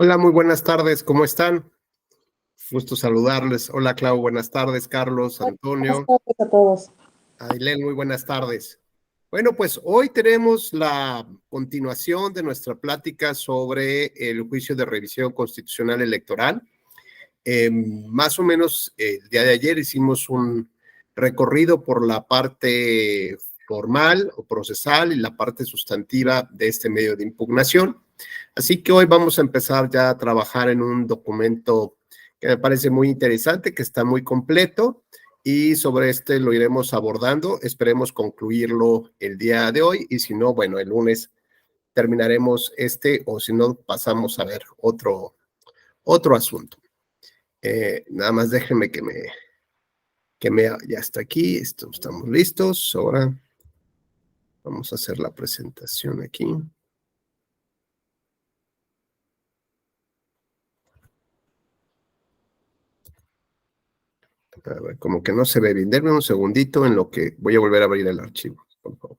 Hola, muy buenas tardes, ¿cómo están? Gusto saludarles. Hola, Clau, buenas tardes. Carlos, Buenas Antonio, tardes a todos. Ailén, muy buenas tardes. Bueno, pues hoy tenemos la continuación de nuestra plática sobre el juicio de revisión constitucional electoral. Más o menos el día de ayer hicimos un recorrido por la parte formal o procesal y la parte sustantiva de este medio de impugnación. Así que hoy vamos a empezar ya a trabajar en un documento que me parece muy interesante, que está muy completo y sobre este lo iremos abordando. Esperemos concluirlo el día de hoy y si no, bueno, el lunes terminaremos este o si no, pasamos a ver otro asunto. Nada más déjenme ya está aquí, estamos listos. Ahora vamos a hacer la presentación aquí. A ver, como que no se ve bien. Denme un segundito en lo que voy a volver a abrir el archivo, por favor.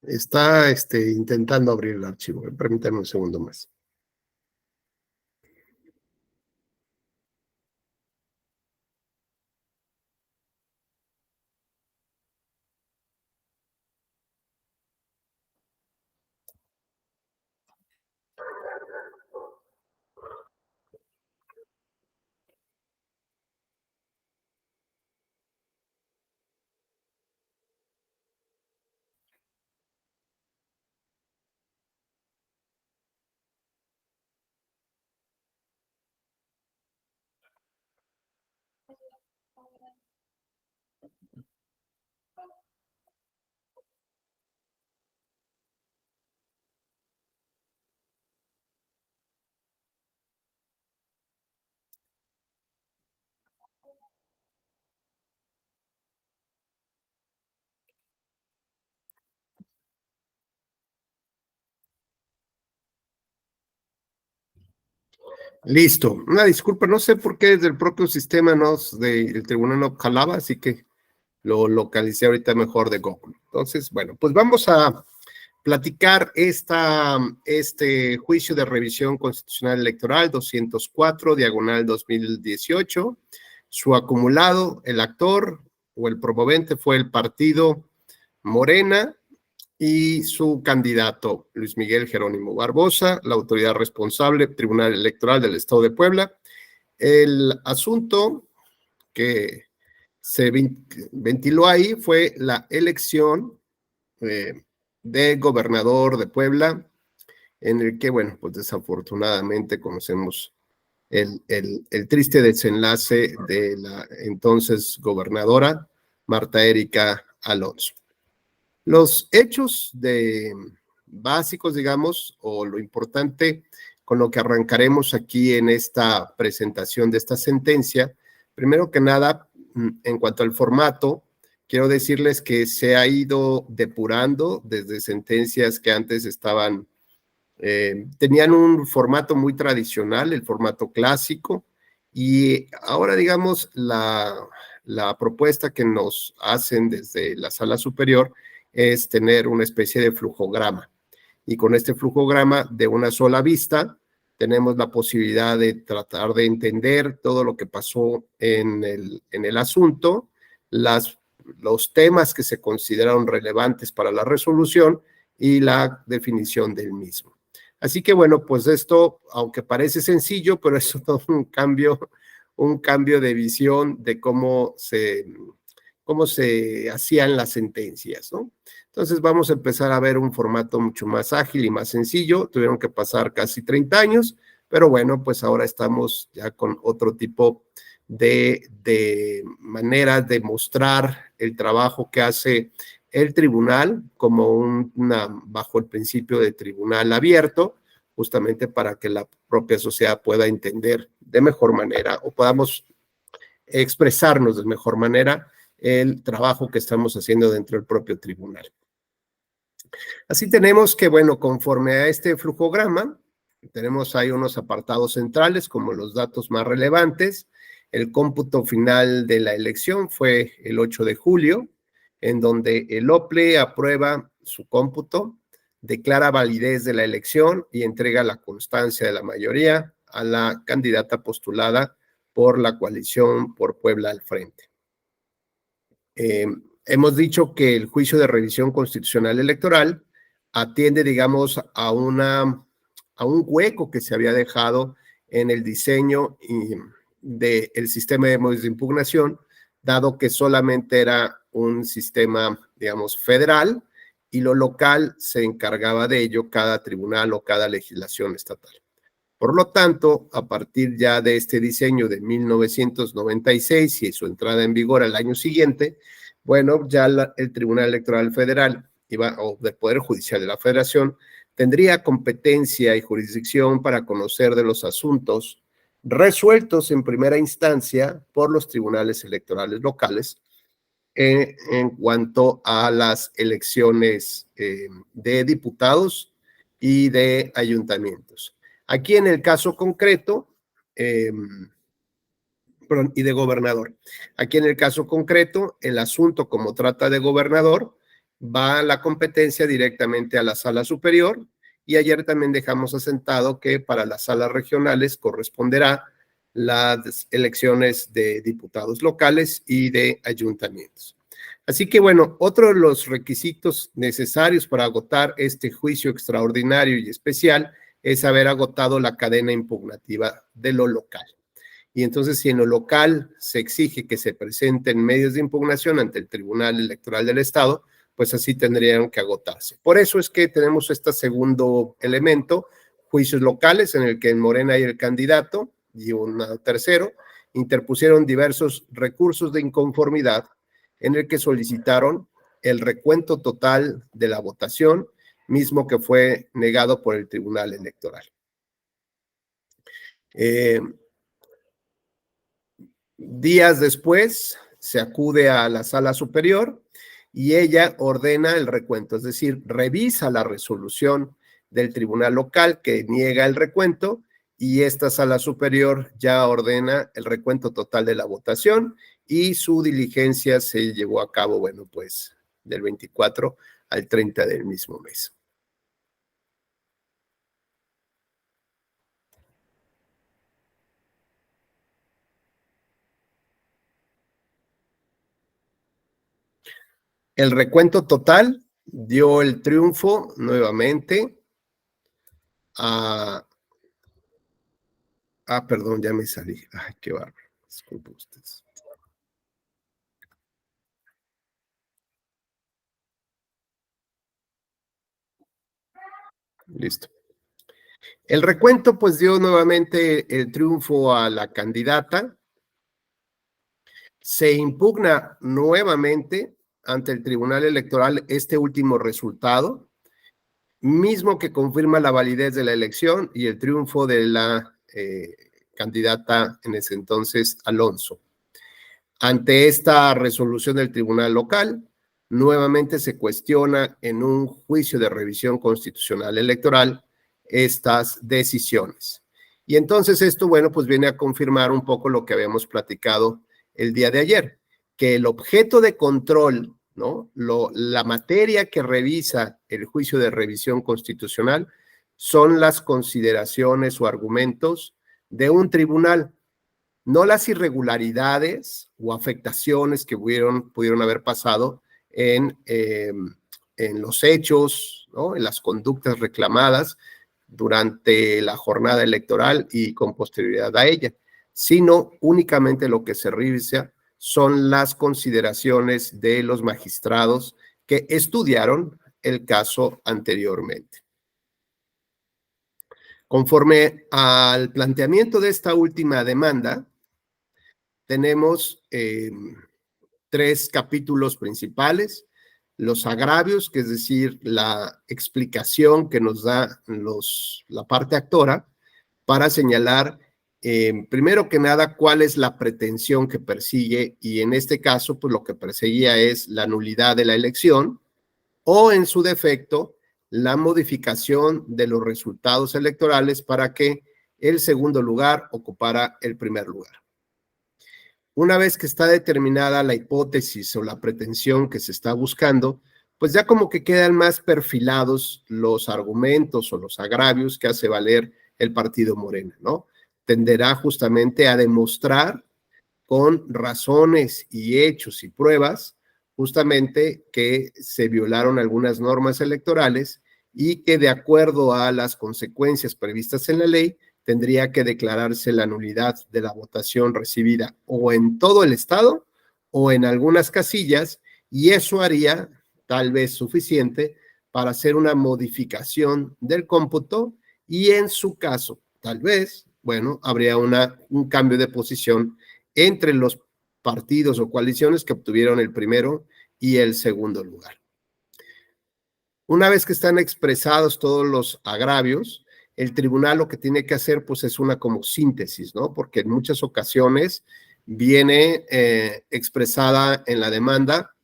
Está intentando abrir el archivo. Permítanme un segundo más. Listo. Una disculpa, no sé por qué desde el propio sistema del tribunal no jalaba, así que lo localicé ahorita mejor de Google. Entonces, bueno, pues vamos a platicar este juicio de revisión constitucional electoral 204, diagonal 2018. Su acumulado, el actor o el promovente fue el partido Morena y su candidato, Luis Miguel Jerónimo Barbosa, la autoridad responsable, Tribunal Electoral del Estado de Puebla. El asunto que se ventiló ahí fue la elección de gobernador de Puebla, en el que, bueno, pues desafortunadamente conocemos el triste desenlace de la entonces gobernadora Marta Erika Alonso. Los hechos básicos, digamos, o lo importante con lo que arrancaremos aquí en esta presentación de esta sentencia, primero que nada, en cuanto al formato, quiero decirles que se ha ido depurando desde sentencias que antes tenían un formato muy tradicional, el formato clásico, y ahora, digamos, la propuesta que nos hacen desde la sala superior es tener una especie de flujograma. Y con este flujograma de una sola vista, tenemos la posibilidad de tratar de entender todo lo que pasó en el asunto, los temas que se consideraron relevantes para la resolución y la definición del mismo. Así que bueno, pues esto, aunque parece sencillo, pero es todo un cambio de visión de cómo se hacían las sentencias, ¿no? Entonces vamos a empezar a ver un formato mucho más ágil y más sencillo. Tuvieron que pasar casi 30 años, pero bueno, pues ahora estamos ya con otro tipo de manera de mostrar el trabajo que hace el tribunal como bajo el principio de tribunal abierto, justamente para que la propia sociedad pueda entender de mejor manera o podamos expresarnos de mejor manera el trabajo que estamos haciendo dentro del propio tribunal. Así tenemos que, bueno, conforme a este flujograma, tenemos ahí unos apartados centrales como los datos más relevantes. El cómputo final de la elección fue el 8 de julio, en donde el OPLE aprueba su cómputo, declara validez de la elección y entrega la constancia de la mayoría a la candidata postulada por la coalición por Puebla al Frente. Hemos dicho que el juicio de revisión constitucional electoral atiende, digamos, a un hueco que se había dejado en el diseño del sistema de medios de impugnación, dado que solamente era un sistema, digamos, federal, y lo local se encargaba de ello cada tribunal o cada legislación estatal. Por lo tanto, a partir ya de este diseño de 1996 y su entrada en vigor al año siguiente, bueno, ya el Tribunal Electoral Federal o del Poder Judicial de la Federación tendría competencia y jurisdicción para conocer de los asuntos resueltos en primera instancia por los tribunales electorales locales en cuanto a las elecciones de diputados y de ayuntamientos. Aquí en el caso concreto, y de gobernador. Aquí en el caso concreto, el asunto como trata de gobernador, va la competencia directamente a la sala superior, y ayer también dejamos asentado que para las salas regionales corresponderá las elecciones de diputados locales y de ayuntamientos. Así que bueno, otro de los requisitos necesarios para agotar este juicio extraordinario y especial es haber agotado la cadena impugnativa de lo local. Y entonces, si en lo local se exige que se presenten medios de impugnación ante el Tribunal Electoral del Estado, pues así tendrían que agotarse. Por eso es que tenemos este segundo elemento, juicios locales, en el que en Morena hay el candidato y un tercero, interpusieron diversos recursos de inconformidad en el que solicitaron el recuento total de la votación, mismo que fue negado por el Tribunal Electoral. Días después se acude a la sala superior y ella ordena el recuento, es decir, revisa la resolución del tribunal local que niega el recuento y esta sala superior ya ordena el recuento total de la votación y su diligencia se llevó a cabo, bueno, pues del 24 al 30 del mismo mes. El recuento total dio el triunfo nuevamente a... perdón, ya me salí. Ay, qué bárbaro. Disculpen ustedes. Listo. El recuento pues dio nuevamente el triunfo a la candidata. Se impugna nuevamente ante el Tribunal Electoral este último resultado, mismo que confirma la validez de la elección y el triunfo de la candidata en ese entonces, Alonso. Ante esta resolución del Tribunal Local, nuevamente se cuestiona en un juicio de revisión constitucional electoral estas decisiones. Y entonces esto, bueno, pues viene a confirmar un poco lo que habíamos platicado el día de ayer, que el objeto de control, ¿no? La materia que revisa el juicio de revisión constitucional son las consideraciones o argumentos de un tribunal, no las irregularidades o afectaciones que pudieron haber pasado en los hechos, ¿no? En las conductas reclamadas durante la jornada electoral y con posterioridad a ella, sino únicamente lo que se revisa son las consideraciones de los magistrados que estudiaron el caso anteriormente. Conforme al planteamiento de esta última demanda, tenemos 3 capítulos principales: los agravios, que es decir, la explicación que nos da la parte actora para señalar, primero que nada, cuál es la pretensión que persigue, y en este caso, pues lo que perseguía es la nulidad de la elección o, en su defecto, la modificación de los resultados electorales para que el segundo lugar ocupara el primer lugar. Una vez que está determinada la hipótesis o la pretensión que se está buscando, pues ya como que quedan más perfilados los argumentos o los agravios que hace valer el partido Morena, ¿no? Tenderá justamente a demostrar con razones y hechos y pruebas justamente que se violaron algunas normas electorales y que, de acuerdo a las consecuencias previstas en la ley, tendría que declararse la nulidad de la votación recibida o en todo el estado o en algunas casillas, y eso haría tal vez suficiente para hacer una modificación del cómputo y, en su caso, tal vez, bueno, habría un cambio de posición entre los partidos o coaliciones que obtuvieron el primero y el segundo lugar. Una vez que están expresados todos los agravios, el tribunal lo que tiene que hacer pues es una como síntesis, ¿no? Porque en muchas ocasiones viene expresada en la demanda,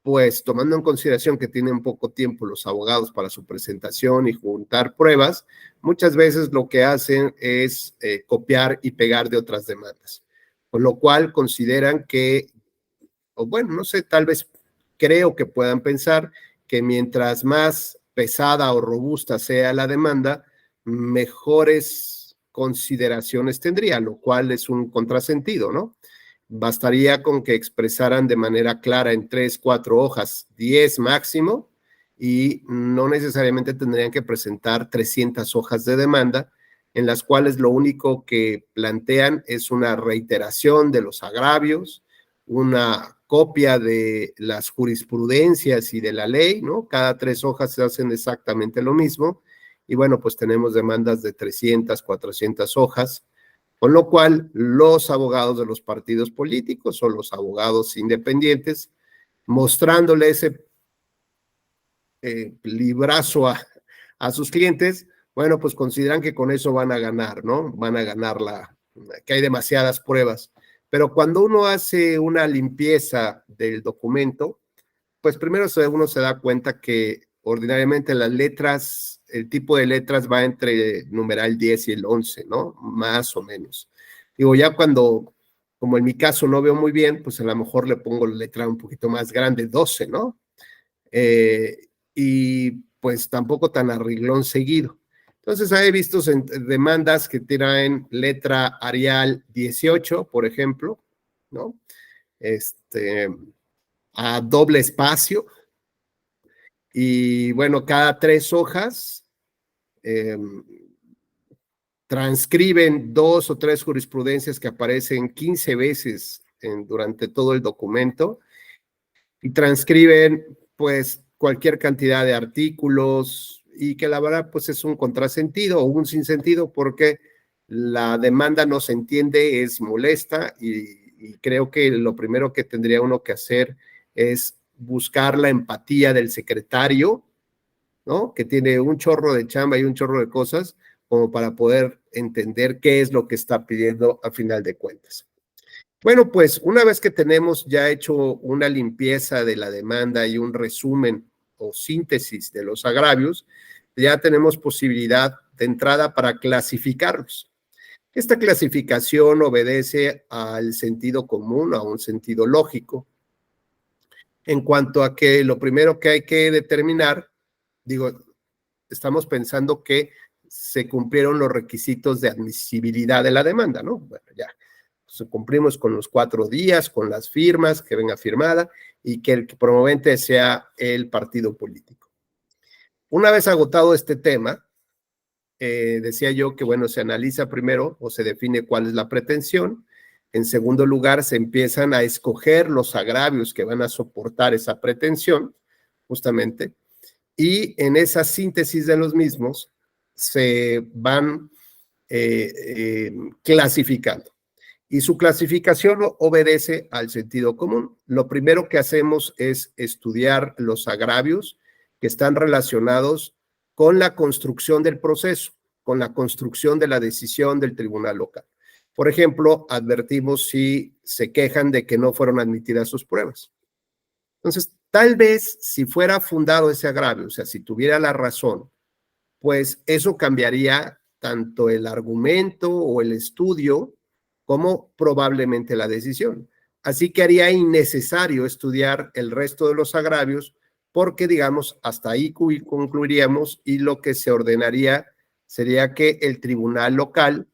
pues tomando en consideración que tienen poco tiempo los abogados para su presentación y juntar pruebas, muchas veces lo que hacen es copiar y pegar de otras demandas, con lo cual consideran que, o bueno, no sé, tal vez creo que puedan pensar que mientras más pesada o robusta sea la demanda, mejores consideraciones tendría, lo cual es un contrasentido, ¿no? Bastaría con que expresaran de manera clara en 3, 4 hojas, 10 máximo, y no necesariamente tendrían que presentar 300 hojas de demanda, en las cuales lo único que plantean es una reiteración de los agravios, una copia de las jurisprudencias y de la ley, ¿no? Cada 3 hojas se hacen exactamente lo mismo, y bueno, pues tenemos demandas de 300, 400 hojas, con lo cual los abogados de los partidos políticos o los abogados independientes, mostrándole ese librazo a sus clientes, bueno, pues consideran que con eso van a ganar, ¿no? Van a ganar que hay demasiadas pruebas. Pero cuando uno hace una limpieza del documento, pues primero uno se da cuenta que ordinariamente las letras, el tipo de letras va entre el numeral 10 y el 11, ¿no? Más o menos. Digo, ya cuando, como en mi caso no veo muy bien, pues a lo mejor le pongo la letra un poquito más grande, 12, ¿no? Y pues tampoco tan a renglón seguido. Entonces, he visto demandas que traen letra Arial 18, por ejemplo, ¿no? A doble espacio. Y bueno, cada 3 hojas transcriben 2 o 3 jurisprudencias que aparecen 15 veces durante todo el documento y transcriben pues cualquier cantidad de artículos y que la verdad pues es un contrasentido o un sinsentido porque la demanda no se entiende, es molesta y creo que lo primero que tendría uno que hacer es buscar la empatía del secretario, ¿no? Que tiene un chorro de chamba y un chorro de cosas como para poder entender qué es lo que está pidiendo a final de cuentas. Bueno, pues una vez que tenemos ya hecho una limpieza de la demanda y un resumen o síntesis de los agravios, ya tenemos posibilidad de entrada para clasificarlos. Esta clasificación obedece al sentido común, a un sentido lógico, en cuanto a que lo primero que hay que determinar, digo, estamos pensando que se cumplieron los requisitos de admisibilidad de la demanda, ¿no? Bueno, ya cumplimos con los 4 días, con las firmas, que venga firmada y que el promovente sea el partido político. Una vez agotado este tema, decía yo que, bueno, se analiza primero o se define cuál es la pretensión. En segundo lugar, se empiezan a escoger los agravios que van a soportar esa pretensión, justamente, y en esa síntesis de los mismos se van clasificando. Y su clasificación obedece al sentido común. Lo primero que hacemos es estudiar los agravios que están relacionados con la construcción del proceso, con la construcción de la decisión del tribunal local. Por ejemplo, advertimos si se quejan de que no fueron admitidas sus pruebas. Entonces, tal vez si fuera fundado ese agravio, o sea, si tuviera la razón, pues eso cambiaría tanto el argumento o el estudio como probablemente la decisión. Así que haría innecesario estudiar el resto de los agravios porque, digamos, hasta ahí concluiríamos y lo que se ordenaría sería que el tribunal local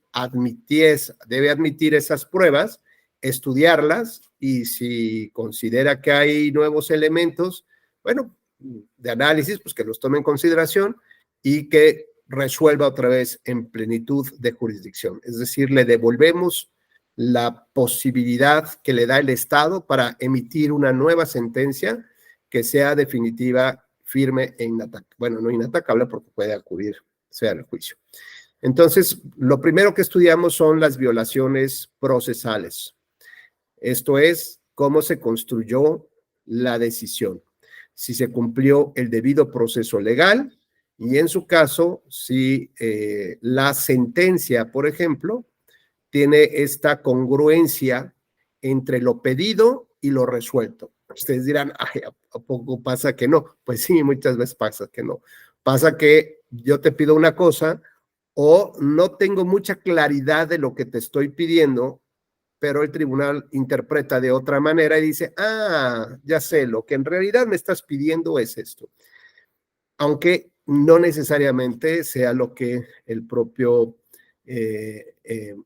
debe admitir esas pruebas, estudiarlas y si considera que hay nuevos elementos, bueno, de análisis, pues que los tome en consideración y que resuelva otra vez en plenitud de jurisdicción. Es decir, le devolvemos la posibilidad que le da el Estado para emitir una nueva sentencia que sea definitiva, firme e inatacable. Bueno, no inatacable porque puede acudir, sea el juicio. Entonces, lo primero que estudiamos son las violaciones procesales. Esto es, cómo se construyó la decisión, si se cumplió el debido proceso legal y en su caso, si la sentencia, por ejemplo, tiene esta congruencia entre lo pedido y lo resuelto. Ustedes dirán, ay, ¿a poco pasa que no? Pues sí, muchas veces pasa que no. Pasa que yo te pido una cosa o no tengo mucha claridad de lo que te estoy pidiendo, pero el tribunal interpreta de otra manera y dice, ya sé, lo que en realidad me estás pidiendo es esto. Aunque no necesariamente sea lo que el propio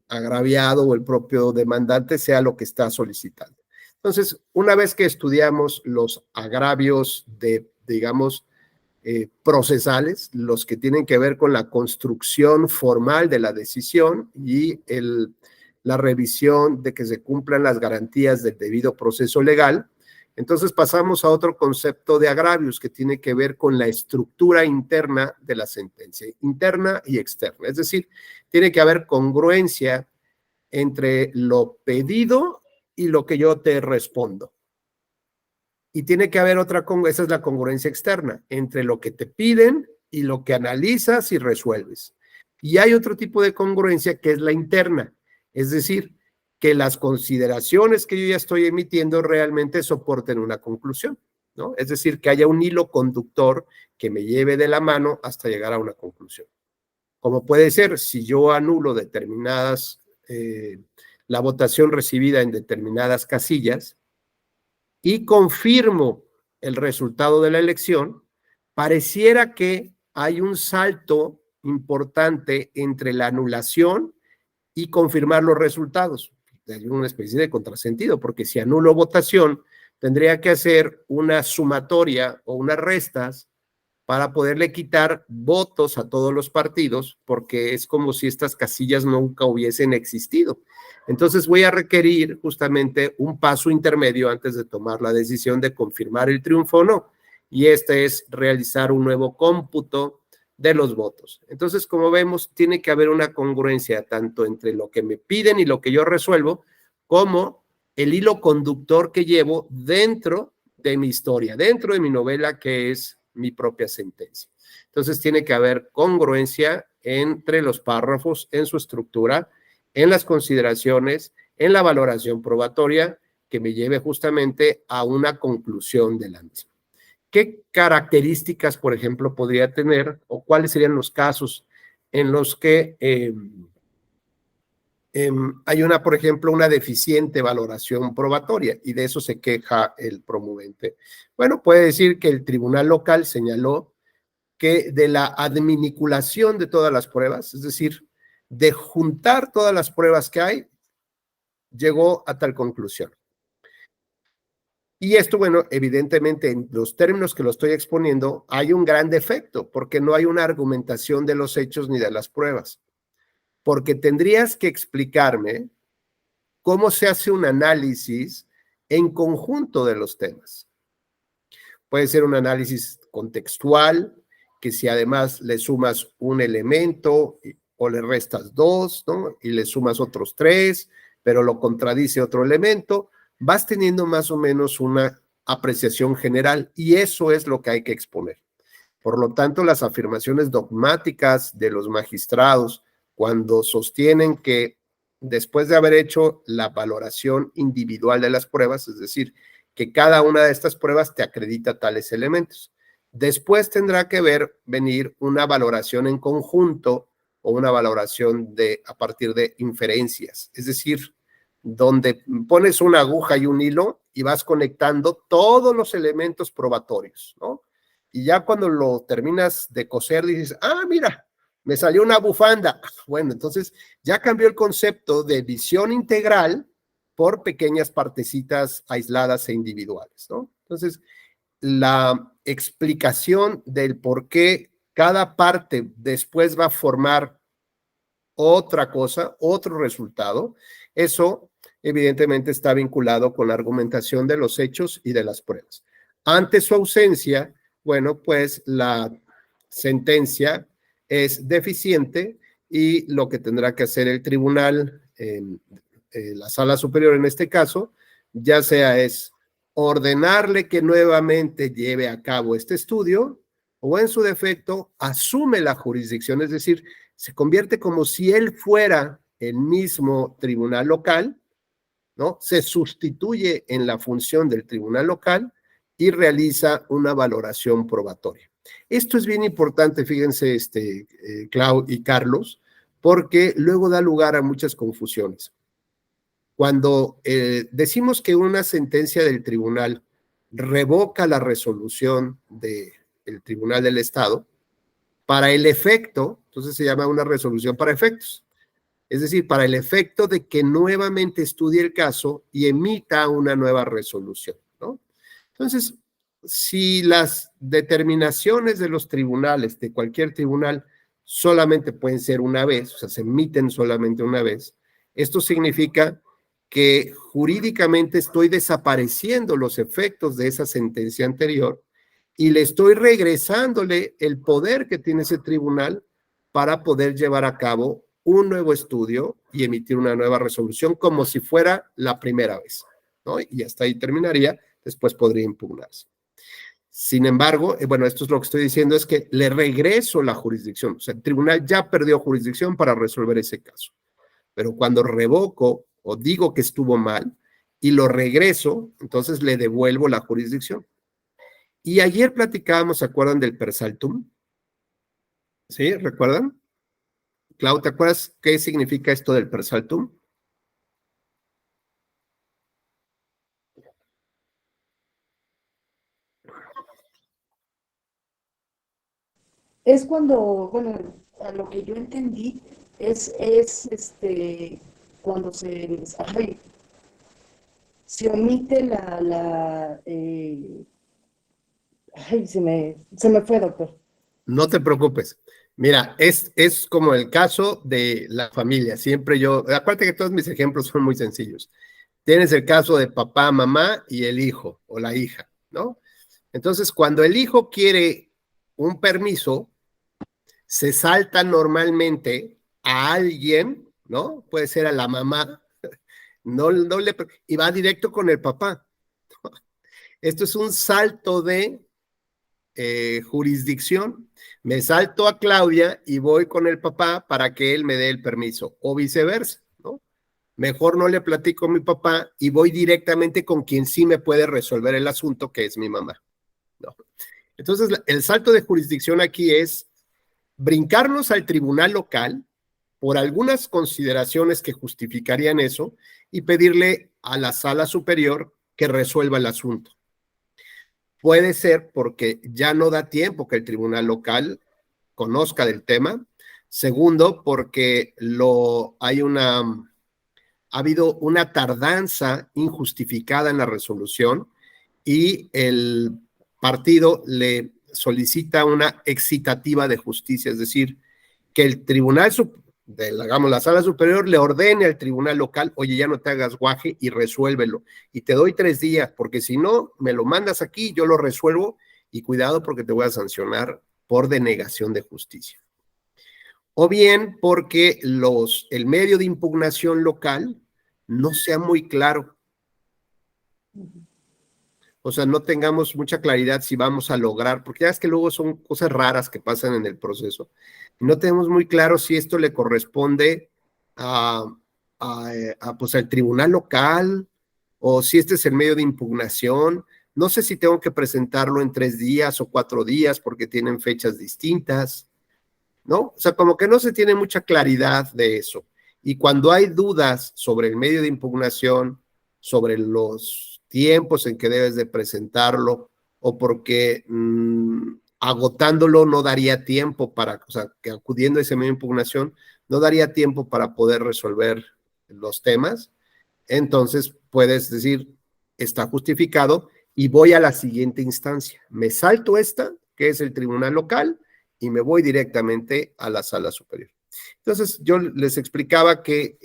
agraviado o el propio demandante sea lo que está solicitando. Entonces, una vez que estudiamos los agravios digamos, procesales, los que tienen que ver con la construcción formal de la decisión y la revisión de que se cumplan las garantías del debido proceso legal, entonces pasamos a otro concepto de agravios que tiene que ver con la estructura interna de la sentencia, interna y externa. Es decir, tiene que haber congruencia entre lo pedido y lo que yo te respondo. Y tiene que haber esa es la congruencia externa, entre lo que te piden y lo que analizas y resuelves. Y hay otro tipo de congruencia que es la interna, es decir, que las consideraciones que yo ya estoy emitiendo realmente soporten una conclusión. ¿no? Es decir, que haya un hilo conductor que me lleve de la mano hasta llegar a una conclusión. Como puede ser, si yo anulo la votación recibida en determinadas casillas y confirmo el resultado de la elección, pareciera que hay un salto importante entre la anulación y confirmar los resultados. Hay una especie de contrasentido, porque si anulo votación, tendría que hacer una sumatoria o unas restas para poderle quitar votos a todos los partidos, porque es como si estas casillas nunca hubiesen existido. Entonces voy a requerir justamente un paso intermedio antes de tomar la decisión de confirmar el triunfo o no, y este es realizar un nuevo cómputo de los votos. Entonces, como vemos, tiene que haber una congruencia tanto entre lo que me piden y lo que yo resuelvo, como el hilo conductor que llevo dentro de mi historia, dentro de mi novela, que es mi propia sentencia. Entonces, tiene que haber congruencia entre los párrafos, en su estructura, en las consideraciones, en la valoración probatoria, que me lleve justamente a una conclusión de la misma. ¿Qué características, por ejemplo, podría tener, o cuáles serían los casos en los que hay por ejemplo, una deficiente valoración probatoria, y de eso se queja el promovente? Bueno, puede decir que el tribunal local señaló que de la adminiculación de todas las pruebas, es decir, de juntar todas las pruebas que hay, llegó a tal conclusión. Y esto, bueno, evidentemente en los términos que lo estoy exponiendo, hay un gran defecto, porque no hay una argumentación de los hechos ni de las pruebas. Porque tendrías que explicarme cómo se hace un análisis en conjunto de los temas. Puede ser un análisis contextual, que si además le sumas un elemento o le restas dos, ¿no? Y le sumas otros tres, pero lo contradice otro elemento, vas teniendo más o menos una apreciación general, y eso es lo que hay que exponer. Por lo tanto, las afirmaciones dogmáticas de los magistrados, cuando sostienen que después de haber hecho la valoración individual de las pruebas, es decir, que cada una de estas pruebas te acredita tales elementos, después tendrá que venir una valoración en conjunto o una valoración a partir de inferencias, es decir, donde pones una aguja y un hilo y vas conectando todos los elementos probatorios, ¿no? Y ya cuando lo terminas de coser dices, mira, me salió una bufanda. Bueno, entonces ya cambió el concepto de visión integral por pequeñas partecitas aisladas e individuales, ¿no? Entonces, la explicación del por qué cada parte después va a formar otra cosa, otro resultado, eso evidentemente está vinculado con la argumentación de los hechos y de las pruebas. Ante su ausencia, bueno, pues la sentencia es deficiente, y lo que tendrá que hacer el tribunal, la sala superior en este caso, ya sea es ordenarle que nuevamente lleve a cabo este estudio, o en su defecto asume la jurisdicción, es decir, se convierte como si él fuera el mismo tribunal local, ¿no? Se sustituye en la función del tribunal local y realiza una valoración probatoria. Esto es bien importante, fíjense, Clau y Carlos, porque luego da lugar a muchas confusiones. Cuando decimos que una sentencia del tribunal revoca la resolución del Tribunal del Estado, para el efecto, entonces se llama una resolución para efectos. Es decir, para el efecto de que nuevamente estudie el caso y emita una nueva resolución, ¿no? Entonces, si las determinaciones de los tribunales, de cualquier tribunal, solamente pueden ser una vez, o sea, se emiten solamente una vez, esto significa que jurídicamente estoy desapareciendo los efectos de esa sentencia anterior y le estoy regresándole el poder que tiene ese tribunal para poder llevar a cabo un nuevo estudio y emitir una nueva resolución como si fuera la primera vez, ¿no? Y hasta ahí terminaría, después podría impugnarse. Sin embargo, bueno, esto es lo que estoy diciendo, es que le regreso la jurisdicción, o sea, el tribunal ya perdió jurisdicción para resolver ese caso, pero cuando revoco o digo que estuvo mal y lo regreso, entonces le devuelvo la jurisdicción. Y ayer platicábamos, ¿se acuerdan del persaltum? ¿Sí? ¿Recuerdan? Clau, ¿te acuerdas qué significa esto del persaltum? Es cuando, bueno, a lo que yo entendí, cuando se omite se me fue, doctor. No te preocupes. Mira, es como el caso de la familia. Siempre yo, acuérdate que todos mis ejemplos son muy sencillos. Tienes el caso de papá, mamá y el hijo o la hija, ¿no? Entonces, cuando el hijo quiere un permiso, se salta normalmente a alguien, ¿no? Puede ser a la mamá, y va directo con el papá. Esto es un salto de jurisdicción. Me salto a Claudia y voy con el papá para que él me dé el permiso, o viceversa, ¿no? Mejor no le platico a mi papá y voy directamente con quien sí me puede resolver el asunto, que es mi mamá, ¿no? Entonces, el salto de jurisdicción aquí es brincarnos al tribunal local por algunas consideraciones que justificarían eso y pedirle a la sala superior que resuelva el asunto. Puede ser porque ya no da tiempo que el tribunal local conozca del tema. Segundo, porque ha habido una tardanza injustificada en la resolución y el partido le solicita una excitativa de justicia, es decir, que el tribunal, digamos, la sala superior le ordene al tribunal local, oye, ya no te hagas guaje y resuélvelo. Y te doy 3 días, porque si no, me lo mandas aquí, yo lo resuelvo y cuidado porque te voy a sancionar por denegación de justicia. O bien porque el medio de impugnación local no sea muy claro. O sea, no tengamos mucha claridad si vamos a lograr, porque ya es que luego son cosas raras que pasan en el proceso. No tenemos muy claro si esto le corresponde a, pues al tribunal local o si este es el medio de impugnación. No sé si tengo que presentarlo en 3 días o 4 días porque tienen fechas distintas, ¿no? O sea, como que no se tiene mucha claridad de eso. Y cuando hay dudas sobre el medio de impugnación, sobre los tiempos en que debes de presentarlo, o porque agotándolo no daría tiempo para, o sea, que acudiendo a ese medio de impugnación, no daría tiempo para poder resolver los temas, entonces puedes decir, está justificado y voy a la siguiente instancia. Me salto esta, que es el tribunal local, y me voy directamente a la sala superior. Entonces, yo les explicaba que...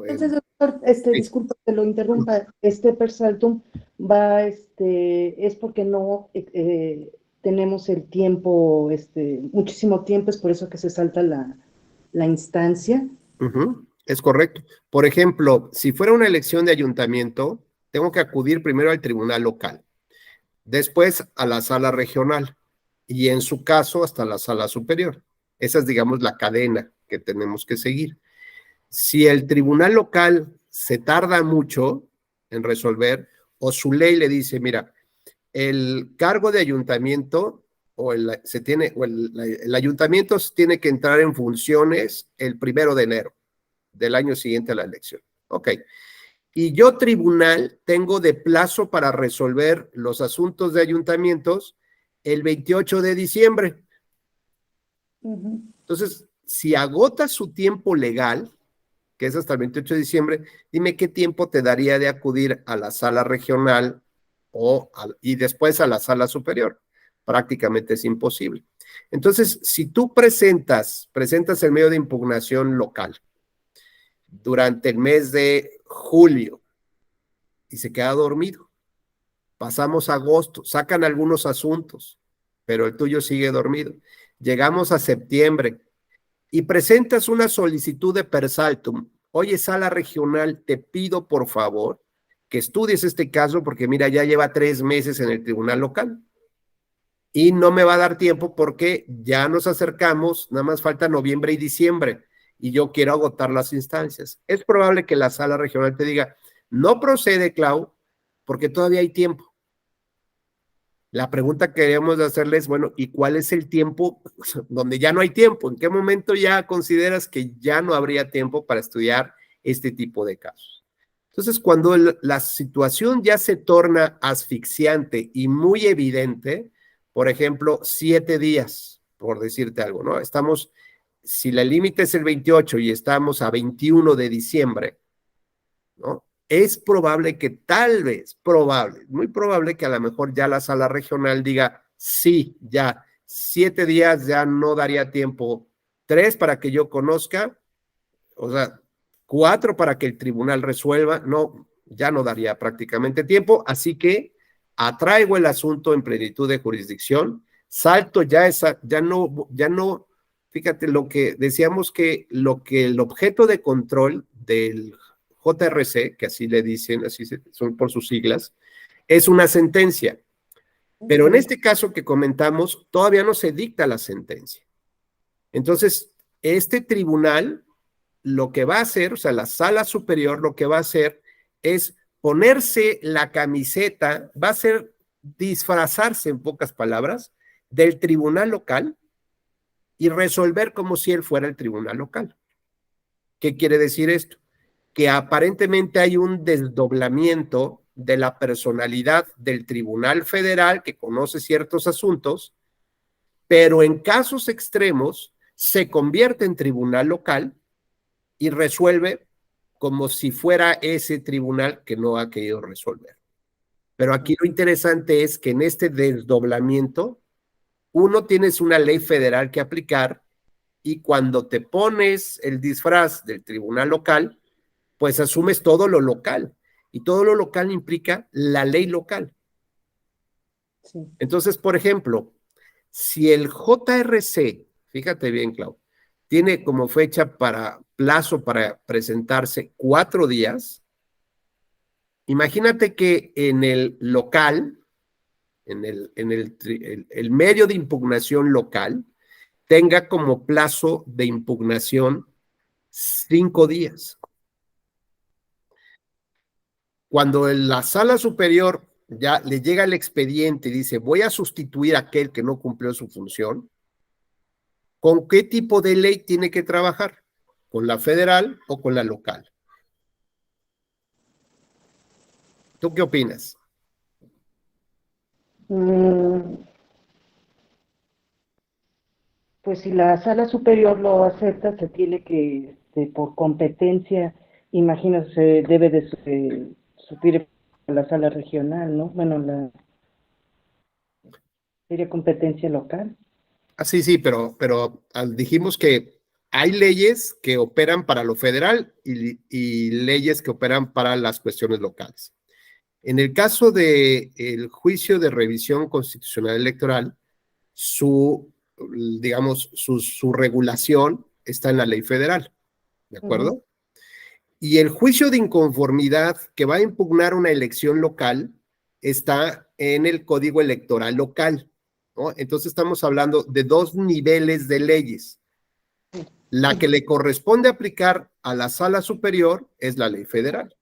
Entonces, doctor, sí. disculpa que lo interrumpa, per saltum es porque no tenemos el tiempo, muchísimo tiempo, es por eso que se salta la instancia. Es correcto. Por ejemplo, si fuera una elección de ayuntamiento, tengo que acudir primero al tribunal local, después a la sala regional y en su caso hasta la sala superior. Esa es, digamos, la cadena que tenemos que seguir. Si el tribunal local se tarda mucho en resolver o su ley le dice, mira, el cargo de ayuntamiento el ayuntamiento tiene que entrar en funciones el 1 de enero del año siguiente a la elección. Ok. Y yo, tribunal, tengo de plazo para resolver los asuntos de ayuntamientos el 28 de diciembre. Entonces, si agota su tiempo legal, que es hasta el 28 de diciembre, dime qué tiempo te daría de acudir a la sala regional y después a la sala superior. Prácticamente es imposible. Entonces, si tú presentas el medio de impugnación local durante el mes de julio y se queda dormido, pasamos a agosto, sacan algunos asuntos, pero el tuyo sigue dormido. Llegamos a septiembre y presentas una solicitud de persaltum. Oye, sala regional, te pido por favor que estudies este caso porque mira, ya lleva 3 meses en el tribunal local y no me va a dar tiempo porque ya nos acercamos, nada más falta noviembre y diciembre y yo quiero agotar las instancias. Es probable que la sala regional te diga, no procede, Clau, porque todavía hay tiempo. La pregunta que queríamos hacerle es, bueno, ¿y cuál es el tiempo donde ya no hay tiempo? ¿En qué momento ya consideras que ya no habría tiempo para estudiar este tipo de casos? Entonces, cuando la situación ya se torna asfixiante y muy evidente, por ejemplo, 7 días, por decirte algo, ¿no? Si el límite es el 28 y estamos a 21 de diciembre, ¿no? Es probable que muy probable que a lo mejor ya la sala regional diga, sí, ya, 7 días ya no daría tiempo, 3 para que yo conozca, o sea, 4 para que el tribunal resuelva, no, ya no daría prácticamente tiempo, así que atraigo el asunto en plenitud de jurisdicción, salto ya no, fíjate lo que decíamos que el objeto de control del JRC, que así le dicen, son por sus siglas, es una sentencia. Pero en este caso que comentamos, todavía no se dicta la sentencia. Entonces, este tribunal lo que va a hacer, o sea, la sala superior lo que va a hacer es ponerse la camiseta, va a ser disfrazarse, en pocas palabras, del tribunal local y resolver como si él fuera el tribunal local. ¿Qué quiere decir esto? Que aparentemente hay un desdoblamiento de la personalidad del Tribunal Federal que conoce ciertos asuntos, pero en casos extremos se convierte en tribunal local y resuelve como si fuera ese tribunal que no ha querido resolver. Pero aquí lo interesante es que en este desdoblamiento, uno tienes una ley federal que aplicar y cuando te pones el disfraz del tribunal local, pues asumes todo lo local. Y todo lo local implica la ley local. Sí. Entonces, por ejemplo, si el JRC, fíjate bien, Clau, tiene como plazo para presentarse 4 días, imagínate que en el local, el medio de impugnación local, tenga como plazo de impugnación 5 días. Cuando la sala superior ya le llega el expediente y dice, voy a sustituir a aquel que no cumplió su función, ¿con qué tipo de ley tiene que trabajar? ¿Con la federal o con la local? ¿Tú qué opinas? Pues si la sala superior lo acepta, se tiene que, por competencia, imagino, se debe de suplir a la sala regional, ¿no? Bueno, sería competencia local. Sí, pero dijimos que hay leyes que operan para lo federal y leyes que operan para las cuestiones locales. En el caso del juicio de revisión constitucional electoral, digamos, su regulación está en la ley federal, ¿de acuerdo? Y el juicio de inconformidad que va a impugnar una elección local está en el código electoral local, ¿no? Entonces estamos hablando de 2 niveles de leyes. La que le corresponde aplicar a la sala superior es la ley federal.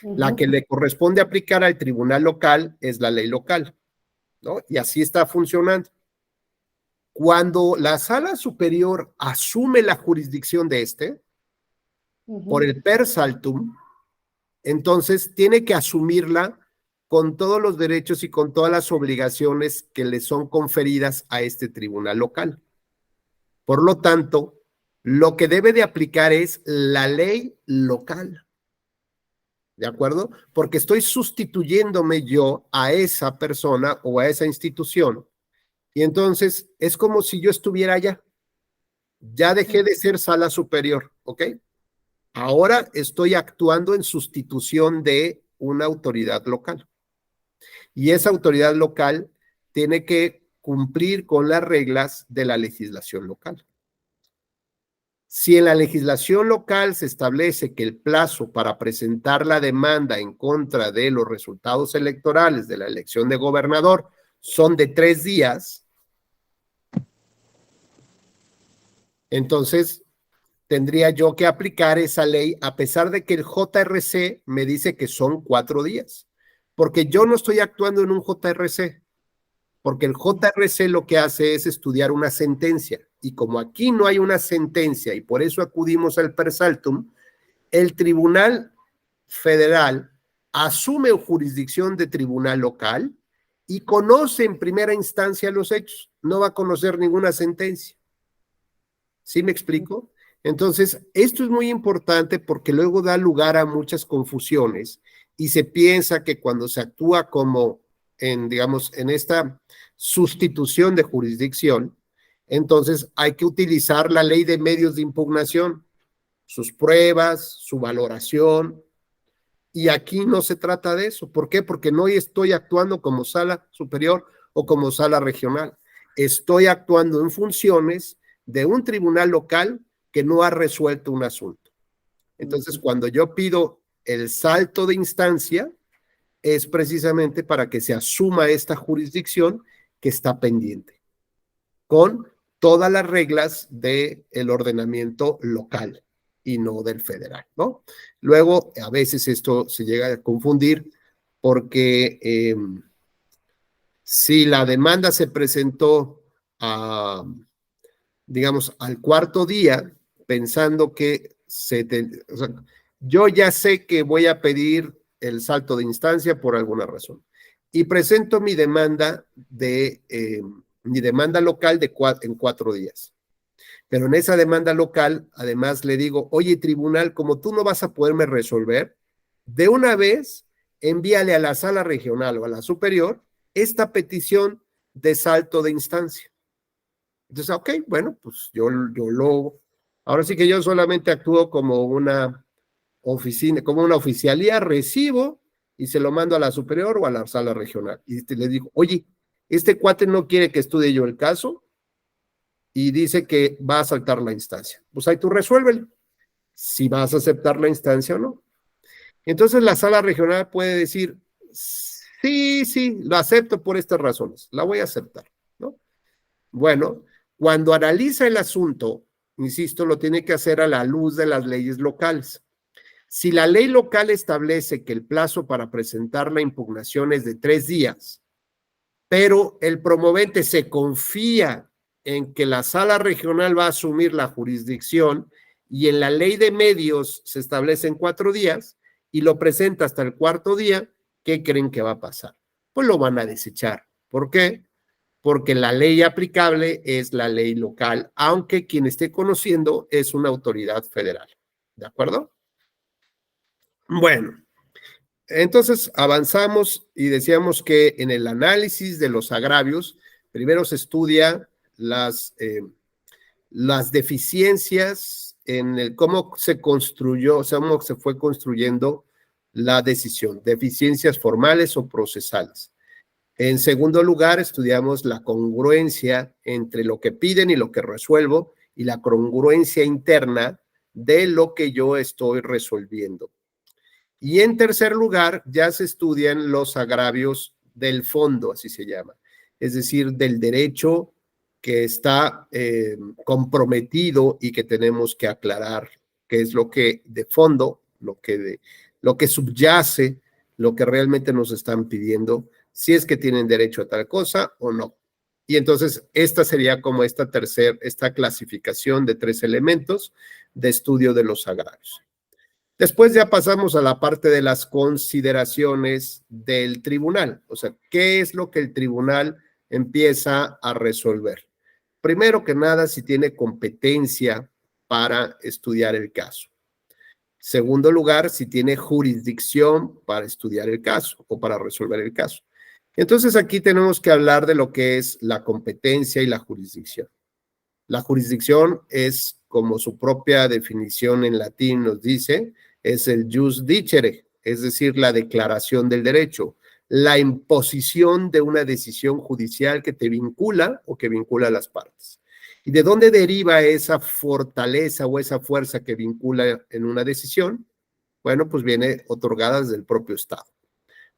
La que le corresponde aplicar al tribunal local es la ley local, ¿no? Y así está funcionando. Cuando la sala superior asume la jurisdicción de por el per saltum, entonces tiene que asumirla con todos los derechos y con todas las obligaciones que le son conferidas a este tribunal local. Por lo tanto, lo que debe de aplicar es la ley local. ¿De acuerdo? Porque estoy sustituyéndome yo a esa persona o a esa institución. Y entonces es como si yo estuviera allá. Ya dejé de ser sala superior, ¿ok? Ahora estoy actuando en sustitución de una autoridad local. Y esa autoridad local tiene que cumplir con las reglas de la legislación local. Si en la legislación local se establece que el plazo para presentar la demanda en contra de los resultados electorales de la elección de gobernador son de 3 días, entonces tendría yo que aplicar esa ley a pesar de que el JRC me dice que son 4 días, porque yo no estoy actuando en un JRC, porque el JRC lo que hace es estudiar una sentencia, y como aquí no hay una sentencia y por eso acudimos al per saltum, el Tribunal Federal asume jurisdicción de tribunal local y conoce en primera instancia los hechos, no va a conocer ninguna sentencia. ¿Sí me explico? Entonces, esto es muy importante porque luego da lugar a muchas confusiones y se piensa que cuando se actúa como digamos, en esta sustitución de jurisdicción, entonces hay que utilizar la ley de medios de impugnación, sus pruebas, su valoración, y aquí no se trata de eso. ¿Por qué? Porque no estoy actuando como sala superior o como sala regional. Estoy actuando en funciones de un tribunal local que no ha resuelto un asunto. Entonces, cuando yo pido el salto de instancia, es precisamente para que se asuma esta jurisdicción que está pendiente, con todas las reglas del ordenamiento local y no del federal, ¿no? Luego, a veces esto se llega a confundir porque si la demanda se presentó digamos, al cuarto día, pensando que o sea, yo ya sé que voy a pedir el salto de instancia por alguna razón y presento mi demanda local en 4 días. Pero en esa demanda local, además le digo, oye, tribunal, como tú no vas a poderme resolver, de una vez envíale a la sala regional o a la superior esta petición de salto de instancia. Entonces, ok, bueno, pues ahora sí que yo solamente actúo como una oficina, como una oficialía, recibo y se lo mando a la superior o a la sala regional. Y le digo, oye, este cuate no quiere que estudie yo el caso y dice que va a saltar la instancia. Pues ahí tú resuélvelo, si vas a aceptar la instancia o no. Entonces la sala regional puede decir, sí, lo acepto por estas razones, la voy a aceptar, ¿no? Bueno, cuando analiza el asunto, insisto, lo tiene que hacer a la luz de las leyes locales. Si la ley local establece que el plazo para presentar la impugnación es de 3 días, pero el promovente se confía en que la sala regional va a asumir la jurisdicción y en la ley de medios se establecen 4 días y lo presenta hasta el cuarto día, ¿qué creen que va a pasar? Pues lo van a desechar. ¿Por qué? Porque la ley aplicable es la ley local, aunque quien esté conociendo es una autoridad federal. ¿De acuerdo? Bueno, entonces avanzamos y decíamos que en el análisis de los agravios, primero se estudia las deficiencias en cómo se construyó, o sea, cómo se fue construyendo la decisión, deficiencias formales o procesales. En segundo lugar, estudiamos la congruencia entre lo que piden y lo que resuelvo y la congruencia interna de lo que yo estoy resolviendo. Y en tercer lugar, ya se estudian los agravios del fondo, así se llama, es decir, del derecho que está comprometido y que tenemos que aclarar, que es lo que de fondo, lo que subyace, lo que realmente nos están pidiendo, si es que tienen derecho a tal cosa o no. Y entonces esta sería como esta clasificación de 3 elementos de estudio de los agravios. Después ya pasamos a la parte de las consideraciones del tribunal, o sea, ¿qué es lo que el tribunal empieza a resolver? Primero que nada, si tiene competencia para estudiar el caso. Segundo lugar, si tiene jurisdicción para estudiar el caso o para resolver el caso. Entonces aquí tenemos que hablar de lo que es la competencia y la jurisdicción. La jurisdicción es, como su propia definición en latín nos dice, es el jus dicere, es decir, la declaración del derecho, la imposición de una decisión judicial que te vincula o que vincula a las partes. ¿Y de dónde deriva esa fortaleza o esa fuerza que vincula en una decisión? Bueno, pues viene otorgada desde el propio Estado.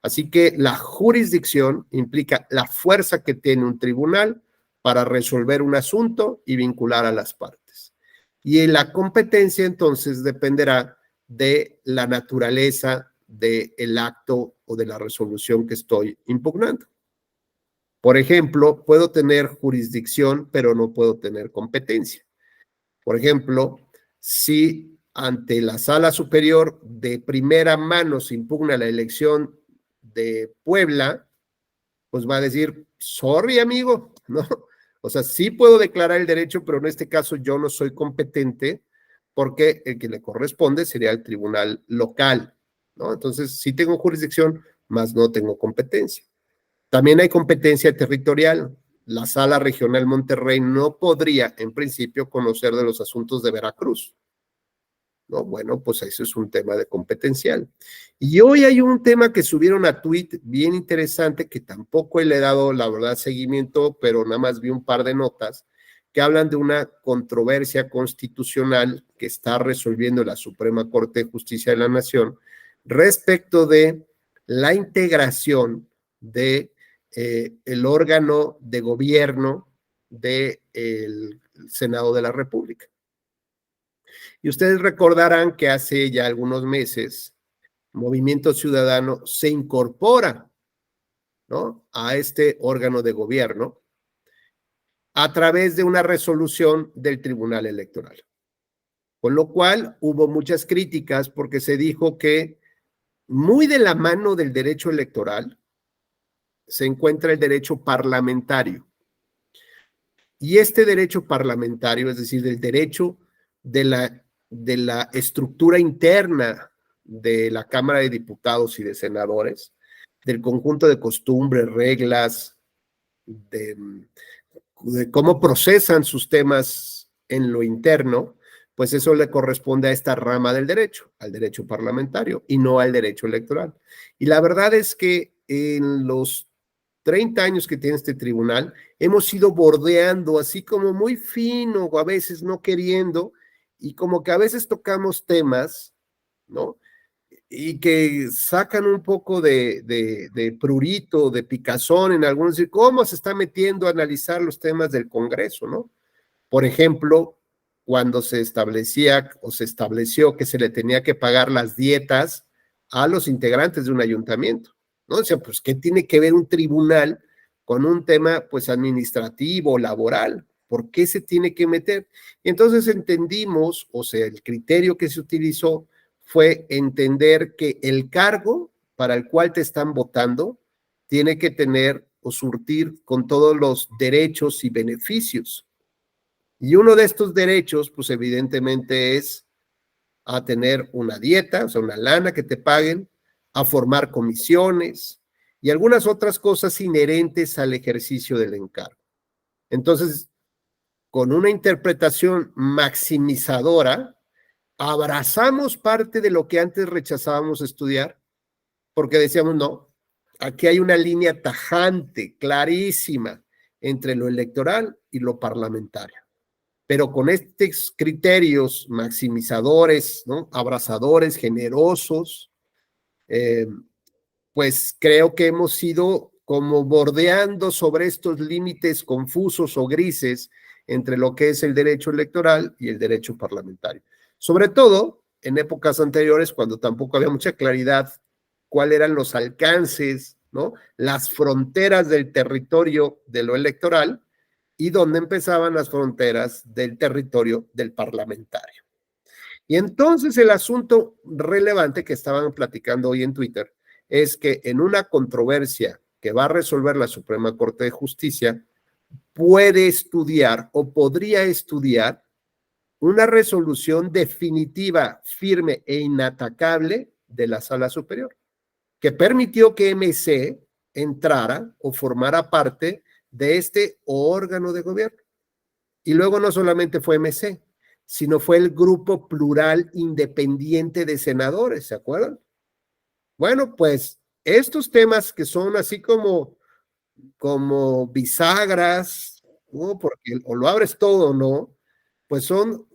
Así que la jurisdicción implica la fuerza que tiene un tribunal para resolver un asunto y vincular a las partes. Y la competencia entonces dependerá de la naturaleza del acto o de la resolución que estoy impugnando. Por ejemplo, puedo tener jurisdicción, pero no puedo tener competencia. Por ejemplo, si ante la sala superior de primera mano se impugna la elección de Puebla, pues va a decir, sorry amigo, ¿no? O sea, sí puedo declarar el derecho, pero en este caso yo no soy competente porque el que le corresponde sería el tribunal local, ¿no? Entonces, sí tengo jurisdicción, más no tengo competencia. También hay competencia territorial. La Sala Regional Monterrey no podría, en principio, conocer de los asuntos de Veracruz, ¿no? Bueno, pues eso es un tema de competencial. Y hoy hay un tema que subieron a tweet bien interesante que tampoco le he dado, la verdad, seguimiento, pero nada más vi un par de notas que hablan de una controversia constitucional que está resolviendo la Suprema Corte de Justicia de la Nación respecto de la integración de el órgano de gobierno del Senado de la República. Y ustedes recordarán que hace ya algunos meses Movimiento Ciudadano se incorpora, ¿no?, a este órgano de gobierno a través de una resolución del Tribunal Electoral. Con lo cual hubo muchas críticas porque se dijo que muy de la mano del derecho electoral se encuentra el derecho parlamentario. Y este derecho parlamentario, es decir, del derecho de la estructura interna de la Cámara de Diputados y de Senadores, del conjunto de costumbres, reglas, de cómo procesan sus temas en lo interno, pues eso le corresponde a esta rama del derecho, al derecho parlamentario y no al derecho electoral. Y la verdad es que en los 30 años que tiene este tribunal, hemos ido bordeando así como muy fino o a veces no queriendo, y como que a veces tocamos temas, ¿no?, y que sacan un poco de prurito, de picazón en algunos, y cómo se está metiendo a analizar los temas del Congreso, ¿no? Por ejemplo, cuando se establecía o se estableció que se le tenía que pagar las dietas a los integrantes de un ayuntamiento, ¿no? O sea, pues, ¿qué tiene que ver un tribunal con un tema, pues, administrativo, laboral? ¿Por qué se tiene que meter? Y entonces entendimos, o sea, el criterio que se utilizó fue entender que el cargo para el cual te están votando tiene que tener o surtir con todos los derechos y beneficios. Y uno de estos derechos, pues evidentemente es a tener una dieta, o sea, una lana que te paguen, a formar comisiones y algunas otras cosas inherentes al ejercicio del encargo. Entonces, con una interpretación maximizadora, abrazamos parte de lo que antes rechazábamos estudiar, porque decíamos, no, aquí hay una línea tajante, clarísima, entre lo electoral y lo parlamentario. Pero con estos criterios maximizadores, ¿no?, abrazadores, generosos, pues creo que hemos ido como bordeando sobre estos límites confusos o grises entre lo que es el derecho electoral y el derecho parlamentario. Sobre todo en épocas anteriores, cuando tampoco había mucha claridad cuáles eran los alcances, ¿no?, las fronteras del territorio de lo electoral y dónde empezaban las fronteras del territorio del parlamentario. Y entonces el asunto relevante que estaban platicando hoy en Twitter es que en una controversia que va a resolver la Suprema Corte de Justicia, puede estudiar o podría estudiar una resolución definitiva, firme e inatacable de la Sala Superior, que permitió que MC entrara o formara parte de este órgano de gobierno. Y luego no solamente fue MC, sino fue el grupo plural independiente de senadores, ¿se acuerdan? Bueno, pues estos temas que son así como bisagras, ¿no?, porque o lo abres todo o no, pues son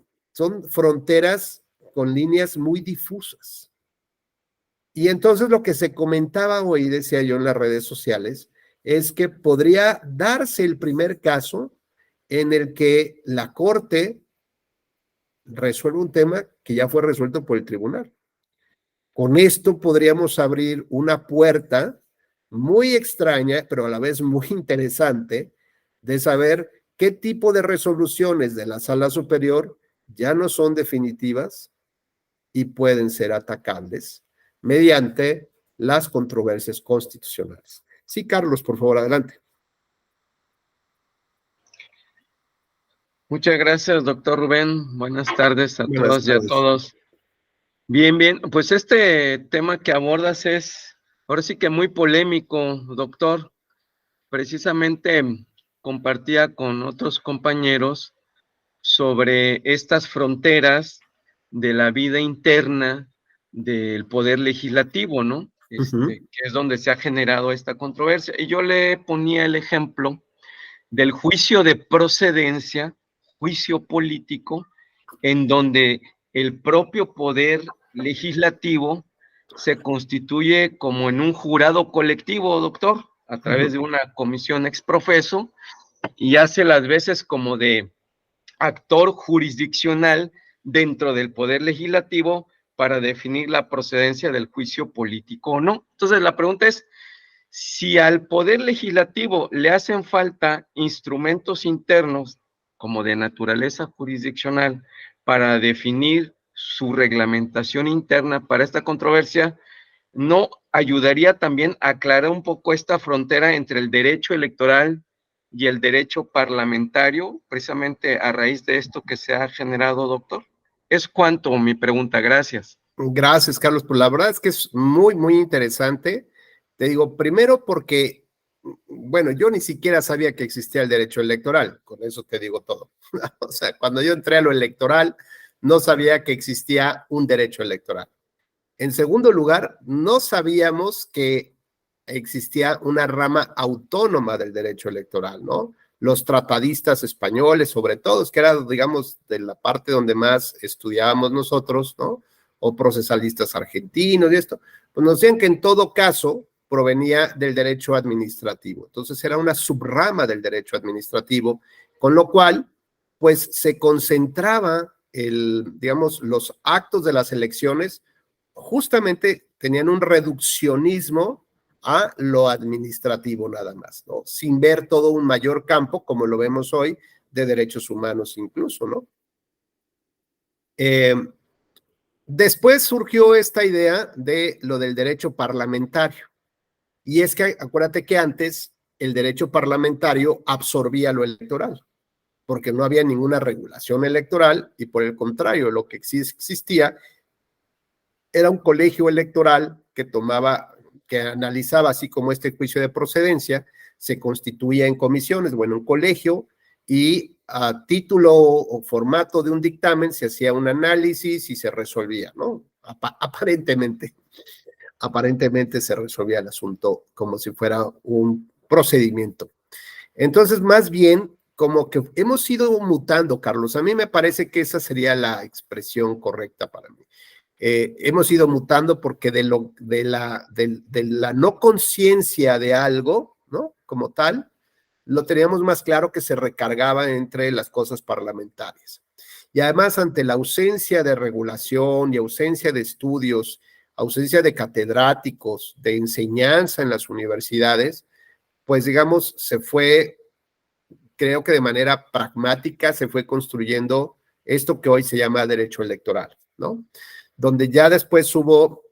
fronteras con líneas muy difusas. Y entonces lo que se comentaba hoy, decía yo en las redes sociales, es que podría darse el primer caso en el que la Corte resuelve un tema que ya fue resuelto por el tribunal. Con esto podríamos abrir una puerta muy extraña, pero a la vez muy interesante, de saber qué tipo de resoluciones de la sala superior ya no son definitivas y pueden ser atacables mediante las controversias constitucionales. Sí, Carlos, por favor, adelante. Muchas gracias, doctor Rubén. Buenas tardes a Buenas todas y a tardes. todos. Bien, bien. Pues este tema que abordas es ahora sí que muy polémico, doctor. Precisamente compartía con otros compañeros sobre estas fronteras de la vida interna del poder legislativo, ¿no? Que es donde se ha generado esta controversia. Y yo le ponía el ejemplo del juicio de procedencia, juicio político, en donde el propio poder legislativo se constituye como en un jurado colectivo, doctor, a través de una comisión exprofeso, y hace las veces como de actor jurisdiccional dentro del poder legislativo para definir la procedencia del juicio político o no. Entonces la pregunta es, si al poder legislativo le hacen falta instrumentos internos como de naturaleza jurisdiccional para definir su reglamentación interna para esta controversia, ¿no ayudaría también a aclarar un poco esta frontera entre el derecho electoral y el derecho parlamentario, precisamente a raíz de esto que se ha generado, doctor? Es cuanto mi pregunta, gracias. Gracias, Carlos. Pues la verdad es que es muy, muy interesante. Te digo, primero porque, bueno, yo ni siquiera sabía que existía el derecho electoral, con eso te digo todo. O sea, cuando yo entré a lo electoral, no sabía que existía un derecho electoral. En segundo lugar, no sabíamos que existía una rama autónoma del derecho electoral, ¿no? Los tratadistas españoles, sobre todo, que era, digamos, de la parte donde más estudiábamos nosotros, ¿no? O procesalistas argentinos y esto, pues nos decían que en todo caso provenía del derecho administrativo. Entonces era una subrama del derecho administrativo, con lo cual, pues se concentraba digamos, los actos de las elecciones justamente tenían un reduccionismo a lo administrativo nada más, ¿no? Sin ver todo un mayor campo, como lo vemos hoy, de derechos humanos incluso, ¿no? Después surgió esta idea de lo del derecho parlamentario. Y es que acuérdate que antes el derecho parlamentario absorbía lo electoral, porque no había ninguna regulación electoral y por el contrario, lo que existía era un colegio electoral que analizaba, así como este juicio de procedencia, se constituía en comisiones, bueno, un colegio, y a título o formato de un dictamen se hacía un análisis y se resolvía, ¿no? Aparentemente se resolvía el asunto como si fuera un procedimiento. Entonces, más bien, como que hemos ido mutando, Carlos. A mí me parece que esa sería la expresión correcta para mí. Hemos ido mutando porque de la no conciencia de algo, ¿no? Como tal, lo teníamos más claro que se recargaba entre las cosas parlamentarias. Y además, ante la ausencia de regulación y ausencia de estudios, ausencia de catedráticos, de enseñanza en las universidades, pues digamos, creo que de manera pragmática se fue construyendo esto que hoy se llama derecho electoral, ¿no? Donde ya después hubo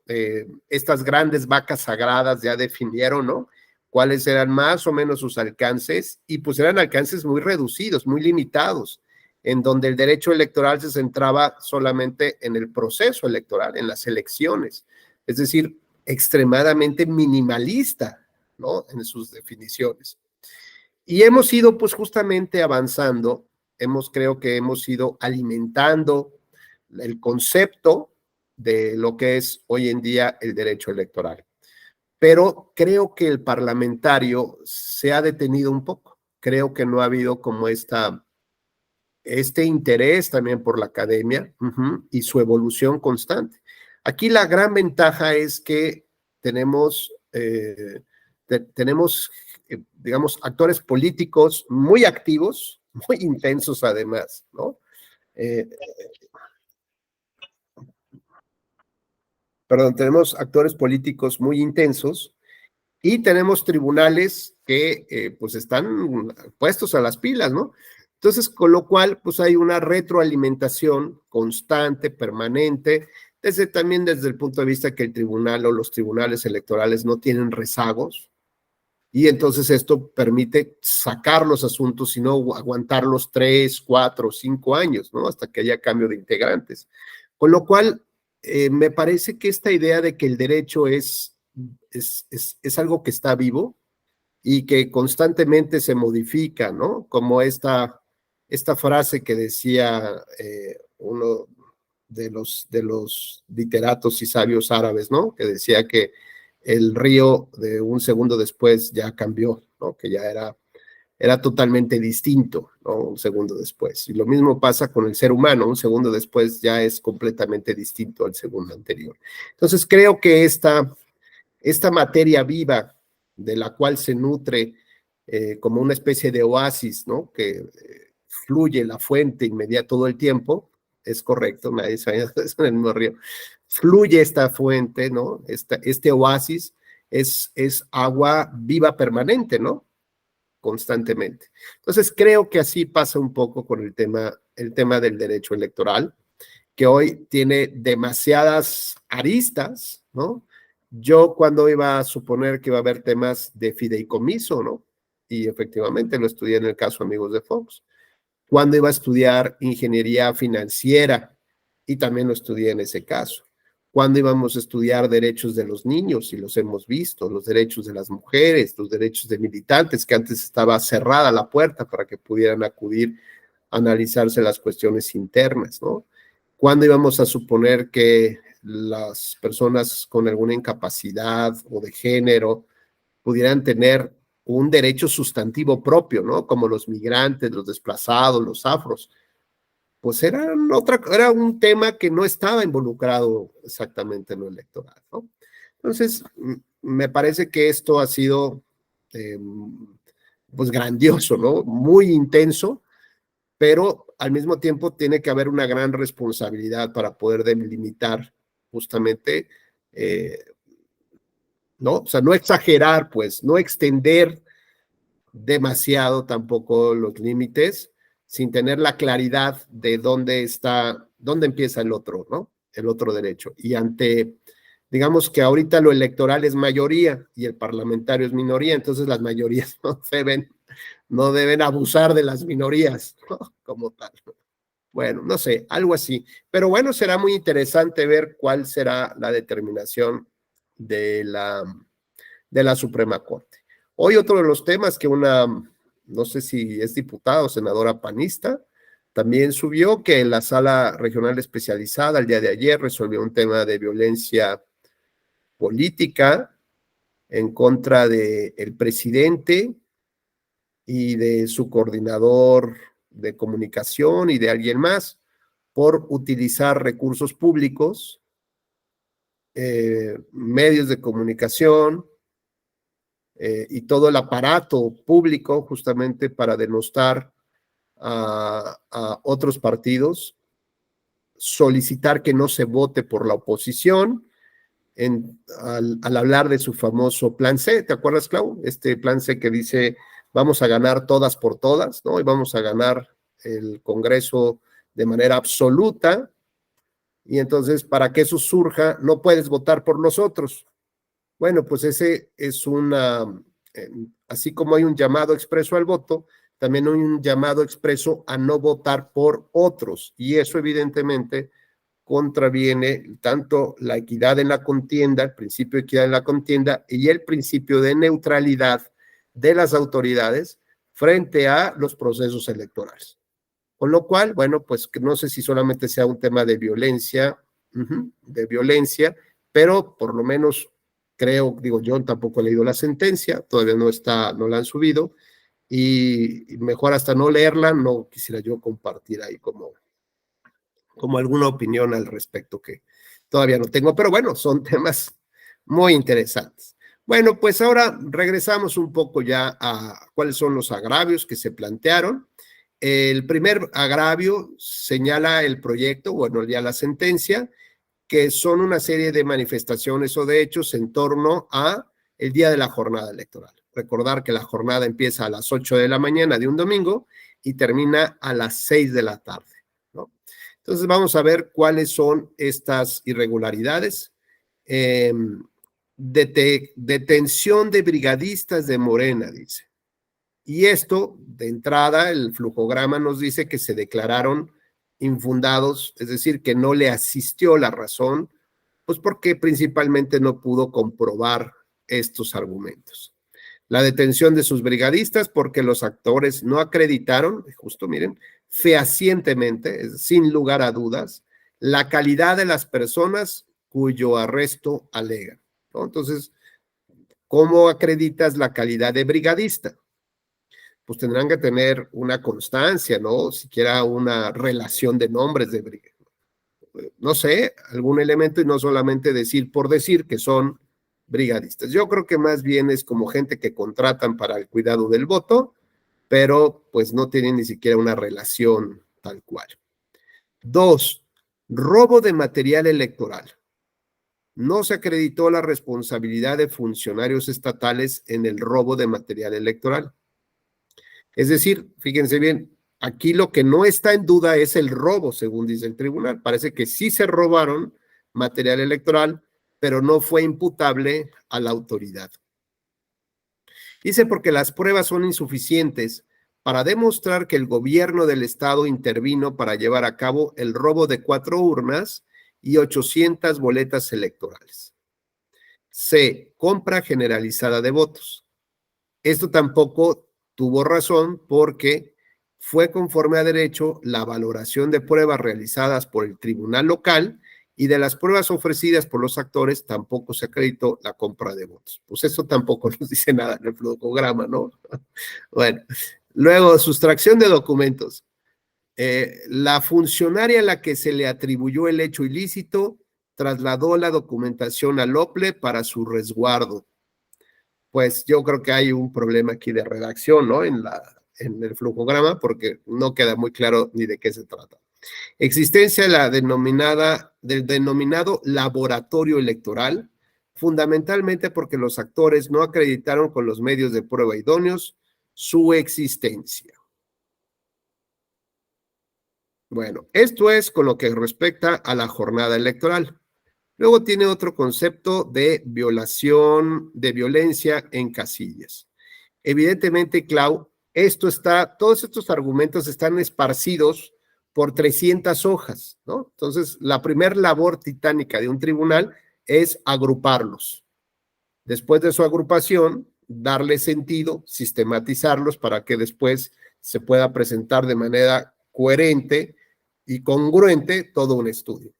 estas grandes vacas sagradas, ya definieron, ¿no? Cuáles eran más o menos sus alcances, y pues eran alcances muy reducidos, muy limitados, en donde el derecho electoral se centraba solamente en el proceso electoral, en las elecciones, es decir, extremadamente minimalista, ¿no? En sus definiciones. Y hemos ido pues justamente avanzando, creo que hemos ido alimentando el concepto de lo que es hoy en día el derecho electoral. Pero creo que el parlamentario se ha detenido un poco. Creo que no ha habido como este interés también por la academia y su evolución constante. Aquí la gran ventaja es que tenemos digamos, actores políticos muy activos, muy intensos además, ¿no? Tenemos actores políticos muy intensos Y tenemos tribunales que pues están puestos a las pilas, ¿no? Entonces, con lo cual, pues hay una retroalimentación constante, permanente, también desde el punto de vista que el tribunal o los tribunales electorales no tienen rezagos, y entonces esto permite sacar los asuntos y no aguantarlos 3, 4, 5 años, ¿no? Hasta que haya cambio de integrantes. Con lo cual, me parece que esta idea de que el derecho es algo que está vivo y que constantemente se modifica, ¿no? Como esta frase que decía uno de los literatos y sabios árabes, ¿no? Que decía que el río de un segundo después ya cambió, ¿no? Que ya era totalmente distinto, ¿no? Un segundo después. Y lo mismo pasa con el ser humano, un segundo después ya es completamente distinto al segundo anterior. Entonces creo que esta materia viva de la cual se nutre como una especie de oasis, ¿no? Que fluye la fuente inmediata todo el tiempo, es correcto, nadie sabe, es en el mismo río, fluye esta fuente, ¿no? Este oasis es agua viva permanente, ¿no? Constantemente. Entonces creo que así pasa un poco con el tema del derecho electoral, que hoy tiene demasiadas aristas, ¿no? Yo cuando iba a suponer que iba a haber temas de fideicomiso, ¿no? Y efectivamente lo estudié en el caso Amigos de Fox. Cuando iba a estudiar ingeniería financiera, y también lo estudié en ese caso. Cuando íbamos a estudiar derechos de los niños, y los hemos visto, los derechos de las mujeres, los derechos de militantes, que antes estaba cerrada la puerta para que pudieran acudir a analizarse las cuestiones internas, ¿no? Cuando íbamos a suponer que las personas con alguna incapacidad o de género pudieran tener un derecho sustantivo propio, ¿no? Como los migrantes, los desplazados, los afros. Pues era un tema que no estaba involucrado exactamente en lo electoral, ¿no? Entonces, me parece que esto ha sido, pues, grandioso, ¿no? Muy intenso, pero al mismo tiempo tiene que haber una gran responsabilidad para poder delimitar justamente, ¿no? O sea, no exagerar, pues, no extender demasiado tampoco los límites, sin tener la claridad de dónde empieza el otro, ¿no? El otro derecho. Y digamos que ahorita lo electoral es mayoría y el parlamentario es minoría, entonces las mayorías no deben abusar de las minorías, ¿no? Como tal. Bueno, no sé, algo así. Pero bueno, será muy interesante ver cuál será la determinación de la Suprema Corte. Hoy otro de los temas que no sé si es diputada o senadora panista, también subió que la Sala Regional Especializada el día de ayer resolvió un tema de violencia política en contra del presidente y de su coordinador de comunicación y de alguien más por utilizar recursos públicos, medios de comunicación, y todo el aparato público justamente para denostar a otros partidos, solicitar que no se vote por la oposición, al hablar de su famoso plan C. ¿Te acuerdas, Clau? Este plan C que dice, vamos a ganar todas por todas, ¿no? Y vamos a ganar el Congreso de manera absoluta, y entonces para que eso surja, no puedes votar por nosotros. Bueno, pues ese es así como hay un llamado expreso al voto, también hay un llamado expreso a no votar por otros, y eso evidentemente contraviene tanto la equidad en la contienda, el principio de equidad en la contienda y el principio de neutralidad de las autoridades frente a los procesos electorales. Con lo cual, bueno, pues no sé si solamente sea un tema de violencia, pero por lo menos creo, digo, yo tampoco he leído la sentencia, todavía no la han subido, y mejor hasta no leerla, no quisiera yo compartir ahí como alguna opinión al respecto que todavía no tengo, pero bueno, son temas muy interesantes. Bueno, pues ahora regresamos un poco ya a cuáles son los agravios que se plantearon. El primer agravio señala el proyecto, bueno, ya la sentencia, que son una serie de manifestaciones o de hechos en torno a el día de la jornada electoral. Recordar que la jornada empieza a las 8 de la mañana de un domingo y termina a las 6 de la tarde, ¿no? Entonces vamos a ver cuáles son estas irregularidades. Detención de brigadistas de Morena, dice. Y esto, de entrada, el flujograma nos dice que se declararon infundados, es decir, que no le asistió la razón, pues porque principalmente no pudo comprobar estos argumentos. La detención de sus brigadistas porque los actores no acreditaron, justo miren, fehacientemente, sin lugar a dudas, la calidad de las personas cuyo arresto alegan, ¿no? Entonces, ¿cómo acreditas la calidad de brigadista? Pues tendrán que tener una constancia, ¿no? Siquiera una relación de nombres de brigadista. No sé, algún elemento y no solamente decir por decir que son brigadistas. Yo creo que más bien es como gente que contratan para el cuidado del voto, pero pues no tienen ni siquiera una relación tal cual. 2, robo de material electoral. No se acreditó la responsabilidad de funcionarios estatales en el robo de material electoral. Es decir, fíjense bien, aquí lo que no está en duda es el robo, según dice el tribunal. Parece que sí se robaron material electoral, pero no fue imputable a la autoridad. Dice porque las pruebas son insuficientes para demostrar que el gobierno del estado intervino para llevar a cabo el robo de 4 urnas y 800 boletas electorales. C, compra generalizada de votos. Esto tampoco tuvo razón porque fue conforme a derecho la valoración de pruebas realizadas por el tribunal local y de las pruebas ofrecidas por los actores tampoco se acreditó la compra de votos. Pues eso tampoco nos dice nada en el flujograma, ¿no? Bueno, luego, sustracción de documentos. La funcionaria a la que se le atribuyó el hecho ilícito trasladó la documentación al OPLE para su resguardo. Pues yo creo que hay un problema aquí de redacción, ¿no? En el flujograma, porque no queda muy claro ni de qué se trata. Existencia del denominado laboratorio electoral, fundamentalmente porque los actores no acreditaron con los medios de prueba idóneos su existencia. Bueno, esto es con lo que respecta a la jornada electoral. Luego tiene otro concepto de violación, de violencia en casillas. Evidentemente, Clau, todos estos argumentos están esparcidos por 300 hojas, ¿no? Entonces, la primer labor titánica de un tribunal es agruparlos. Después de su agrupación, darle sentido, sistematizarlos para que después se pueda presentar de manera coherente y congruente todo un estudio.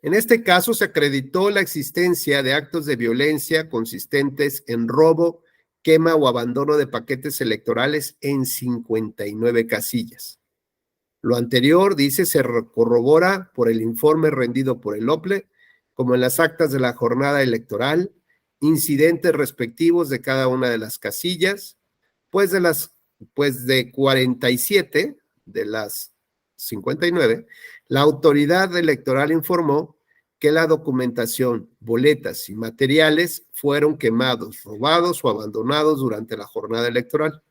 En este caso, se acreditó la existencia de actos de violencia consistentes en robo, quema o abandono de paquetes electorales en 59 casillas. Lo anterior, dice, se corrobora por el informe rendido por el OPLE, como en las actas de la jornada electoral, incidentes respectivos de cada una de las casillas, pues de 47 de las 59, la autoridad electoral informó que la documentación, boletas y materiales fueron quemados, robados o abandonados durante la jornada electoral.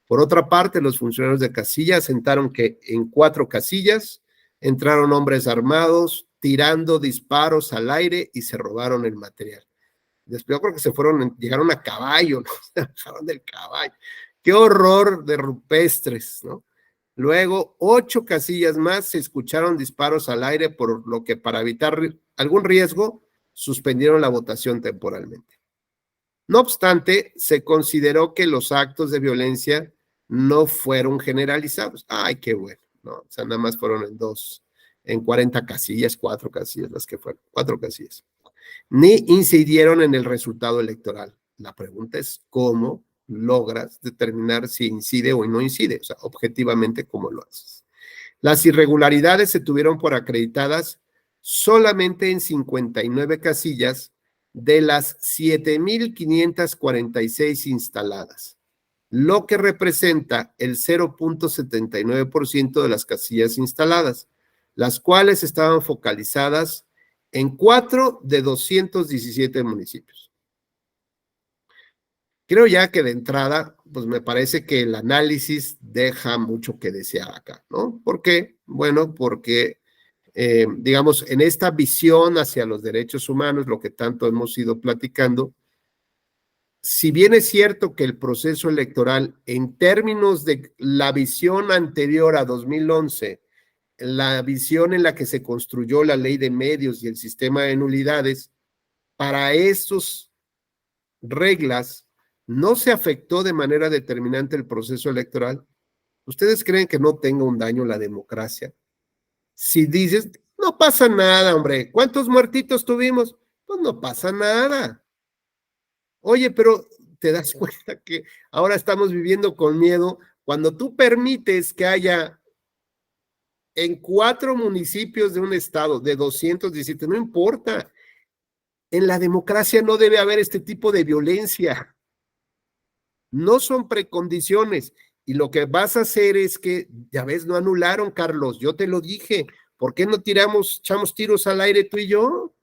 Por otra parte, los funcionarios de casilla asentaron que en 4 casillas entraron hombres armados, tirando disparos al aire y se robaron el material. Después yo creo que llegaron a caballo, ¿no? Se bajaron del caballo. ¡Qué horror de rupestres!, ¿no? Luego, 8 casillas más se escucharon disparos al aire, por lo que para evitar algún riesgo, suspendieron la votación temporalmente. No obstante, se consideró que los actos de violencia no fueron generalizados. ¡Ay, qué bueno! ¿No? O sea, nada más fueron en 40 casillas, 4 casillas las que fueron, 4 casillas. Ni incidieron en el resultado electoral. La pregunta es, ¿cómo logras determinar si incide o no incide? O sea, objetivamente, ¿cómo lo haces? Las irregularidades se tuvieron por acreditadas solamente en 59 casillas de las 7,546 instaladas, lo que representa el 0.79% de las casillas instaladas, las cuales estaban focalizadas en 4 de 217 municipios. creo ya que de entrada, pues me parece que el análisis deja mucho que desear acá, ¿no? ¿Por qué? Bueno, porque, digamos, en esta visión hacia los derechos humanos, lo que tanto hemos ido platicando, si bien es cierto que el proceso electoral, en términos de la visión anterior a 2011, la visión en la que se construyó la ley de medios y el sistema de nulidades, para esas reglas no se afectó de manera determinante el proceso electoral. ¿Ustedes creen que no tenga un daño la democracia? Si dices, no pasa nada, hombre, ¿cuántos muertitos tuvimos? Pues no pasa nada. Oye, pero te das cuenta que ahora estamos viviendo con miedo cuando tú permites que haya en 4 municipios de un estado de 217, no importa. En la democracia no debe haber este tipo de violencia. No son precondiciones. Y lo que vas a hacer es que, ya ves, no anularon, Carlos, yo te lo dije. ¿Por qué no echamos tiros al aire tú y yo?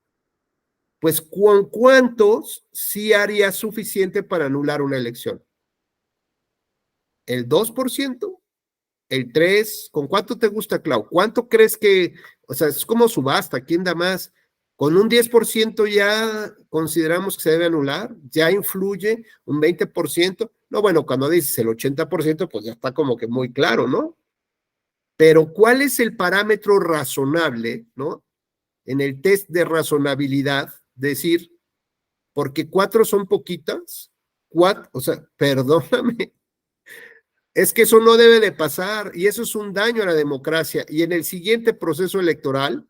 Pues ¿con cuántos sí haría suficiente para anular una elección? ¿El 2%? ¿El 3%? ¿Con cuánto te gusta, Clau? ¿Cuánto crees que, o sea, es como subasta, quién da más? ¿Con un 10% ya consideramos que se debe anular? ¿Ya influye un 20%? No, bueno, cuando dices el 80%, pues ya está como que muy claro, ¿no? Pero ¿cuál es el parámetro razonable, ¿no? En el test de razonabilidad, decir, porque 4 son poquitas, o sea, perdóname, es que eso no debe de pasar y eso es un daño a la democracia. Y en el siguiente proceso electoral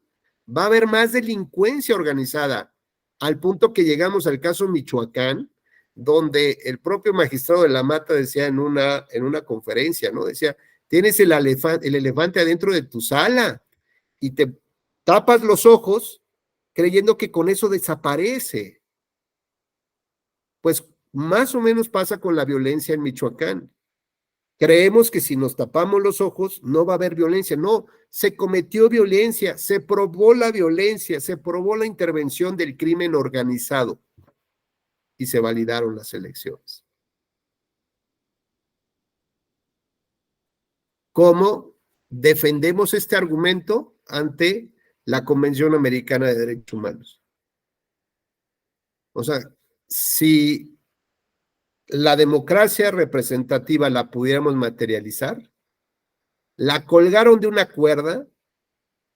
va a haber más delincuencia organizada, al punto que llegamos al caso Michoacán, donde el propio magistrado de la Mata decía en una conferencia, ¿no? Decía, tienes el elefante adentro de tu sala y te tapas los ojos creyendo que con eso desaparece. Pues más o menos pasa con la violencia en Michoacán. Creemos que si nos tapamos los ojos no va a haber violencia. No, se cometió violencia, se probó la violencia, se probó la intervención del crimen organizado y se validaron las elecciones. ¿Cómo defendemos este argumento ante la Convención Americana de Derechos Humanos? O sea, si la democracia representativa la pudiéramos materializar, la colgaron de una cuerda,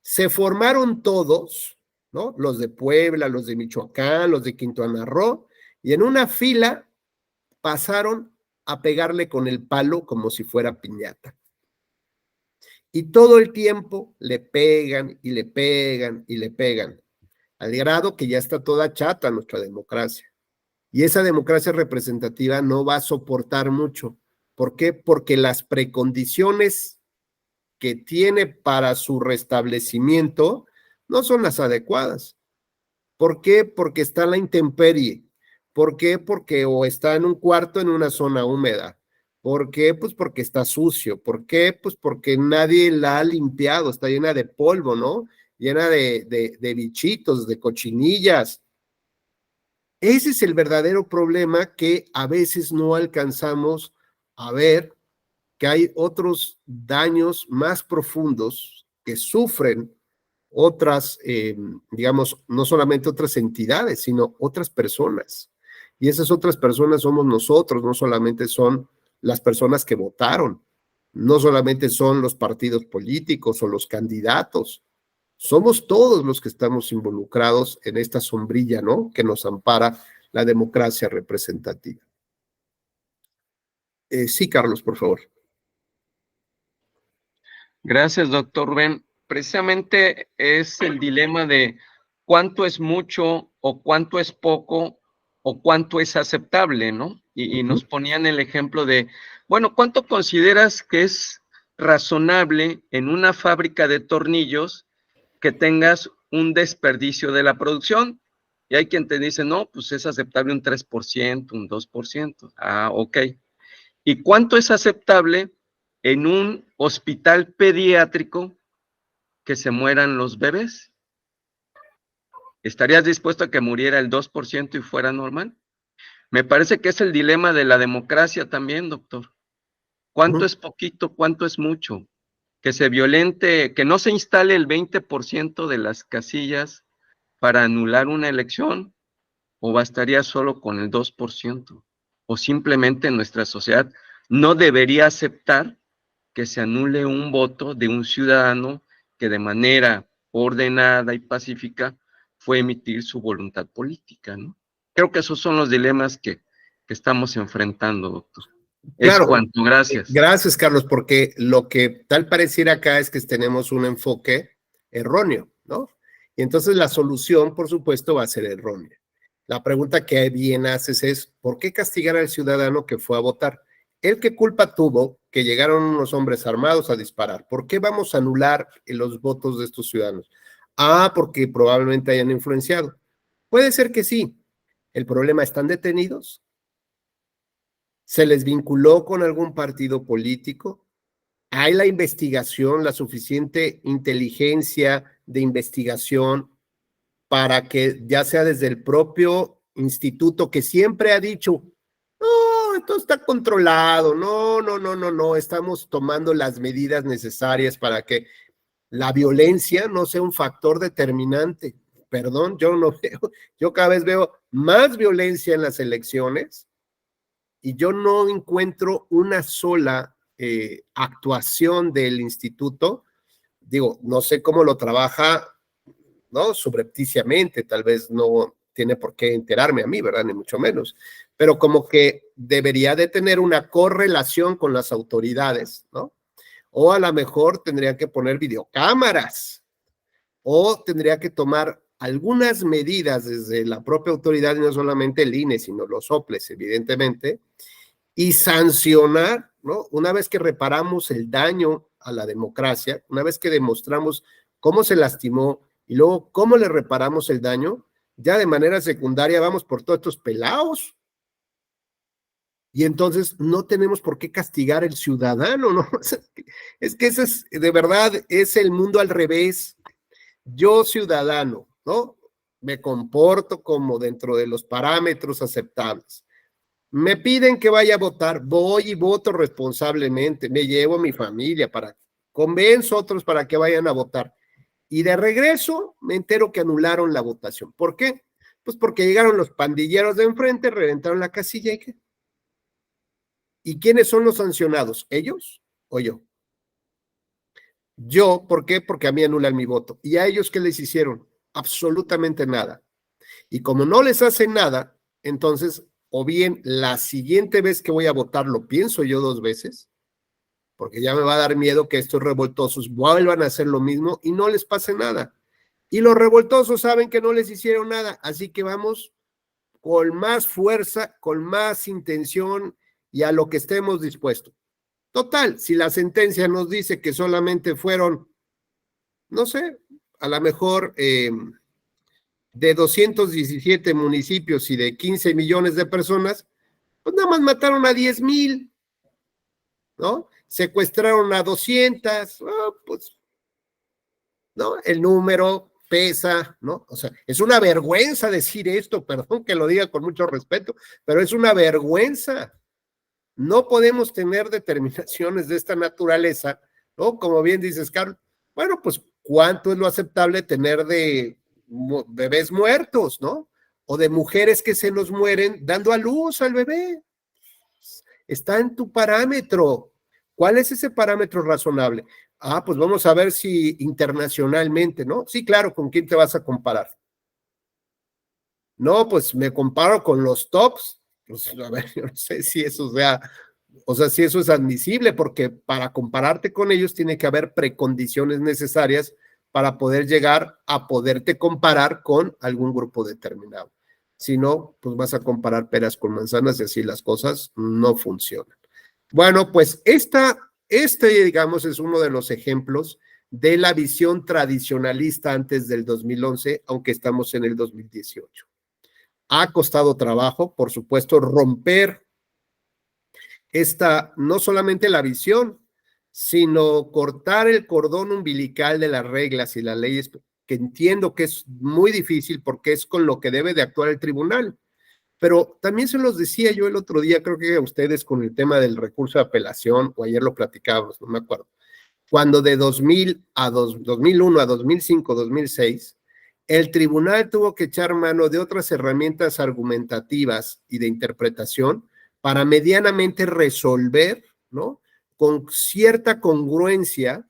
se formaron todos, ¿no? Los de Puebla, los de Michoacán, los de Quintana Roo, y en una fila pasaron a pegarle con el palo como si fuera piñata. Y todo el tiempo le pegan y le pegan y le pegan, al grado que ya está toda chata nuestra democracia. Y esa democracia representativa no va a soportar mucho. ¿Por qué? Porque las precondiciones que tiene para su restablecimiento no son las adecuadas. ¿Por qué? Porque está la intemperie. ¿Por qué? Porque o está en un cuarto en una zona húmeda. ¿Por qué? Pues porque está sucio. ¿Por qué? Pues porque nadie la ha limpiado, está llena de polvo, ¿no? Llena de bichitos, de cochinillas. Ese es el verdadero problema que a veces no alcanzamos a ver, que hay otros daños más profundos que sufren otras, digamos, no solamente otras entidades, sino otras personas. Y esas otras personas somos nosotros, no solamente son las personas que votaron, no solamente son los partidos políticos o los candidatos, somos todos los que estamos involucrados en esta sombrilla, ¿no? Que nos ampara la democracia representativa. Sí, Carlos, por favor. Gracias, doctor Rubén. Precisamente es el dilema de cuánto es mucho o cuánto es poco o cuánto es aceptable, ¿no? Y nos ponían el ejemplo de, bueno, ¿cuánto consideras que es razonable en una fábrica de tornillos que tengas un desperdicio de la producción? Y hay quien te dice, no, pues es aceptable un 3%, un 2%. Ah, ok. ¿Y cuánto es aceptable en un hospital pediátrico que se mueran los bebés? ¿Estarías dispuesto a que muriera el 2% y fuera normal? Me parece que es el dilema de la democracia también, doctor. ¿Cuánto es poquito? ¿Cuánto es mucho? Que se violente, que no se instale el 20% de las casillas para anular una elección, o bastaría solo con el 2%, o simplemente nuestra sociedad no debería aceptar que se anule un voto de un ciudadano que de manera ordenada y pacífica fue emitir su voluntad política, ¿no? Creo que esos son los dilemas que estamos enfrentando, doctor. Es Claro, cuanto, gracias. gracias, Carlos, porque lo que tal pareciera acá es que tenemos un enfoque erróneo, ¿no? Y entonces la solución, por supuesto, va a ser errónea. La pregunta que bien haces es, ¿por qué castigar al ciudadano que fue a votar? ¿Él qué culpa tuvo que llegaron unos hombres armados a disparar? ¿Por qué vamos a anular los votos de estos ciudadanos? Ah, porque probablemente hayan influenciado. Puede ser que sí. El problema, ¿están detenidos? ¿Se les vinculó con algún partido político? ¿Hay la investigación, la suficiente inteligencia de investigación para que ya sea desde el propio instituto que siempre ha dicho, no, esto está controlado, no, estamos tomando las medidas necesarias para que la violencia no sea un factor determinante? Perdón, yo no veo, yo cada vez veo más violencia en las elecciones y yo no encuentro una sola actuación del instituto. Digo, no sé cómo lo trabaja, ¿no? Subrepticiamente, tal vez no tiene por qué enterarme a mí, ¿verdad? Ni mucho menos, pero como que debería de tener una correlación con las autoridades, ¿no? O a lo mejor tendría que poner videocámaras, o tendría que tomar algunas medidas desde la propia autoridad, y no solamente el INE, sino los soples, evidentemente, y sancionar, ¿no? Una vez que reparamos el daño a la democracia, una vez que demostramos cómo se lastimó y luego cómo le reparamos el daño, ya de manera secundaria vamos por todos estos pelados. Y entonces no tenemos por qué castigar al ciudadano, ¿no? Es que ese es, de verdad, es el mundo al revés. Yo, ciudadano, ¿no? Me comporto como dentro de los parámetros aceptables. Me piden que vaya a votar, voy y voto responsablemente, me llevo a mi familia convenzo a otros para que vayan a votar. Y de regreso me entero que anularon la votación. ¿Por qué? Pues porque llegaron los pandilleros de enfrente, reventaron la casilla y ¿qué? ¿Y quiénes son los sancionados? ¿Ellos o yo? Yo, ¿por qué? Porque a mí anulan mi voto. ¿Y a ellos qué les hicieron? Absolutamente nada. Y como no les hacen nada, entonces, o bien la siguiente vez que voy a votar lo pienso yo 2 veces, porque ya me va a dar miedo que estos revoltosos vuelvan a hacer lo mismo y no les pase nada. Y los revoltosos saben que no les hicieron nada, así que vamos con más fuerza, con más intención y a lo que estemos dispuestos. Total, si la sentencia nos dice que solamente fueron, no sé, a lo mejor de 217 municipios y de 15 millones de personas, pues nada más mataron a 10,000, ¿no? Secuestraron a 200, pues, ¿no? El número pesa, ¿no? O sea, es una vergüenza decir esto, perdón que lo diga con mucho respeto, pero es una vergüenza. No podemos tener determinaciones de esta naturaleza, ¿no? Como bien dices, Carlos, bueno, pues, ¿cuánto es lo aceptable tener de bebés muertos, ¿no? O de mujeres que se nos mueren dando a luz al bebé. Está en tu parámetro. ¿Cuál es ese parámetro razonable? Ah, pues vamos a ver si internacionalmente, ¿no? Sí, claro, ¿con quién te vas a comparar? No, pues me comparo con los tops. Pues a ver, yo no sé si eso sea, o sea, si eso es admisible, porque para compararte con ellos tiene que haber precondiciones necesarias para poder llegar a poderte comparar con algún grupo determinado. Si no, pues vas a comparar peras con manzanas y así las cosas no funcionan. Bueno, pues digamos, es uno de los ejemplos de la visión tradicionalista antes del 2011, aunque estamos en el 2018. Ha costado trabajo, por supuesto, romper no solamente la visión, sino cortar el cordón umbilical de las reglas y las leyes, que entiendo que es muy difícil porque es con lo que debe de actuar el tribunal. Pero también se los decía yo el otro día, creo que a ustedes con el tema del recurso de apelación, o ayer lo platicábamos, no me acuerdo, cuando de 2001 a 2005, 2006, el tribunal tuvo que echar mano de otras herramientas argumentativas y de interpretación para medianamente resolver, ¿no?, con cierta congruencia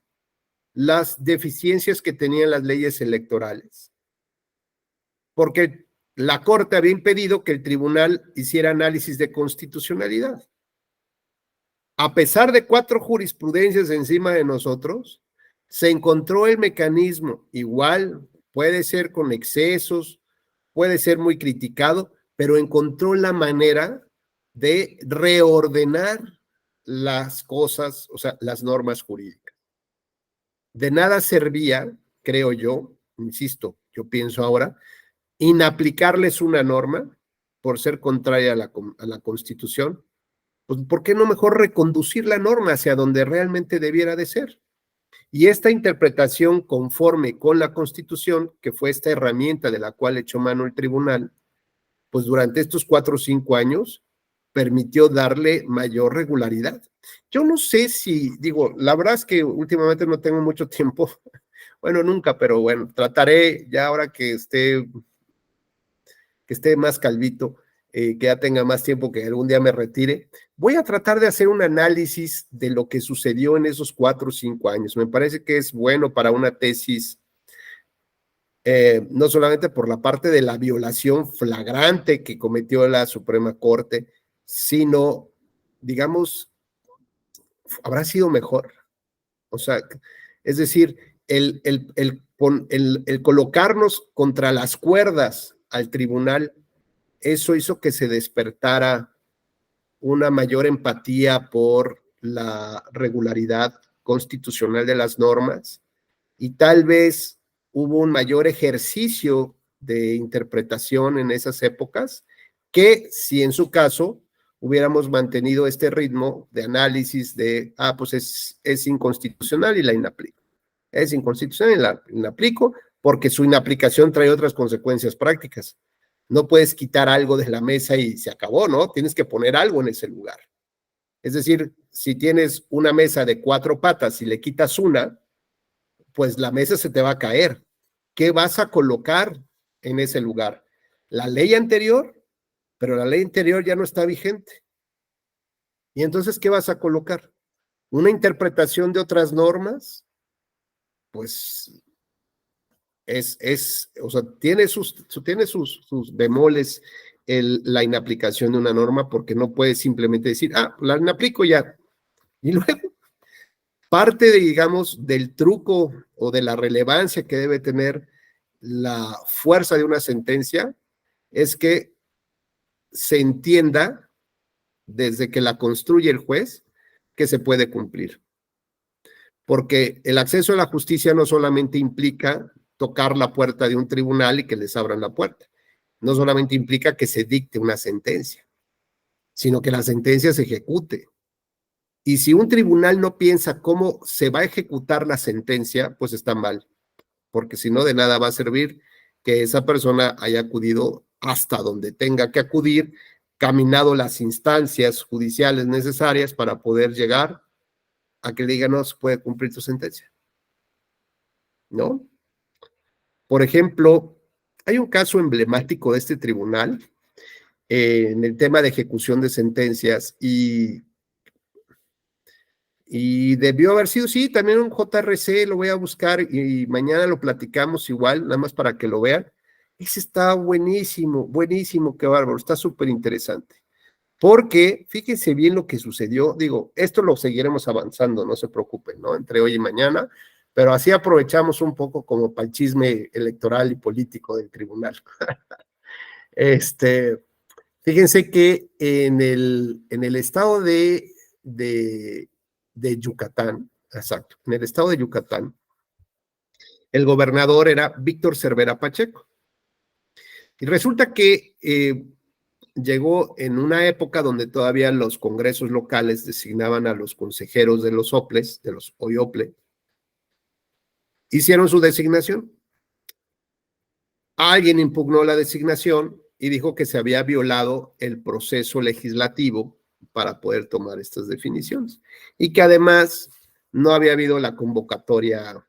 las deficiencias que tenían las leyes electorales. Porque la Corte había impedido que el tribunal hiciera análisis de constitucionalidad. A pesar de 4 jurisprudencias encima de nosotros, se encontró el mecanismo. Igual puede ser con excesos, puede ser muy criticado, pero encontró la manera de reordenar las cosas, o sea, las normas jurídicas. De nada servía, creo yo, insisto, yo pienso ahora, inaplicarles una norma por ser contraria a la Constitución. Pues, ¿por qué no mejor reconducir la norma hacia donde realmente debiera de ser? Y esta interpretación conforme con la Constitución, que fue esta herramienta de la cual echó mano el tribunal, pues durante estos 4 o 5 años permitió darle mayor regularidad. Yo no sé si, digo, la verdad es que últimamente no tengo mucho tiempo, bueno, nunca, pero bueno, trataré ya ahora que esté más calvito, que ya tenga más tiempo, que algún día me retire, voy a tratar de hacer un análisis de lo que sucedió en esos 4 o 5 años. Me parece que es bueno para una tesis, no solamente por la parte de la violación flagrante que cometió la Suprema Corte, sino, digamos, habrá sido mejor. O sea, es decir, el colocarnos contra las cuerdas al tribunal, eso hizo que se despertara una mayor empatía por la regularidad constitucional de las normas, y tal vez hubo un mayor ejercicio de interpretación en esas épocas, que si en su caso hubiéramos mantenido este ritmo de análisis de, pues es inconstitucional y la inaplico. Es inconstitucional y la inaplico porque su inaplicación trae otras consecuencias prácticas. No puedes quitar algo de la mesa y se acabó, ¿no? Tienes que poner algo en ese lugar. Es decir, si tienes una mesa de 4 patas y le quitas una, pues la mesa se te va a caer. ¿Qué vas a colocar en ese lugar? La ley anterior, pero la ley anterior ya no está vigente. ¿Y entonces qué vas a colocar? ¿Una interpretación de otras normas? Pues o sea, tiene sus bemoles la inaplicación de una norma, porque no puedes simplemente decir, la inaplico ya. Y luego, parte de, digamos, del truco o de la relevancia que debe tener la fuerza de una sentencia es que se entienda desde que la construye el juez que se puede cumplir. Porque el acceso a la justicia no solamente implica tocar la puerta de un tribunal y que les abran la puerta. No solamente implica que se dicte una sentencia, sino que la sentencia se ejecute. Y si un tribunal no piensa cómo se va a ejecutar la sentencia, pues está mal, porque si no, de nada va a servir que esa persona haya acudido hasta donde tenga que acudir, caminado las instancias judiciales necesarias para poder llegar a que le digan, no se puede cumplir tu sentencia, ¿no? Por ejemplo, hay un caso emblemático de este tribunal en el tema de ejecución de sentencias, y debió haber sido, sí, también un JRC, lo voy a buscar y mañana lo platicamos igual, nada más para que lo vean. Ese está buenísimo, buenísimo, qué bárbaro, está súper interesante. Porque fíjense bien lo que sucedió, digo, esto lo seguiremos avanzando, no se preocupen, ¿no? Entre hoy y mañana, pero así aprovechamos un poco como para el chisme electoral y político del tribunal. Fíjense que en el estado de Yucatán, exacto, en el estado de Yucatán, el gobernador era Víctor Cervera Pacheco. Y resulta que llegó en una época donde todavía los congresos locales designaban a los consejeros de los OPLES, de los OIOPLE, hicieron su designación. Alguien impugnó la designación y dijo que se había violado el proceso legislativo para poder tomar estas definiciones y que además no había habido la convocatoria,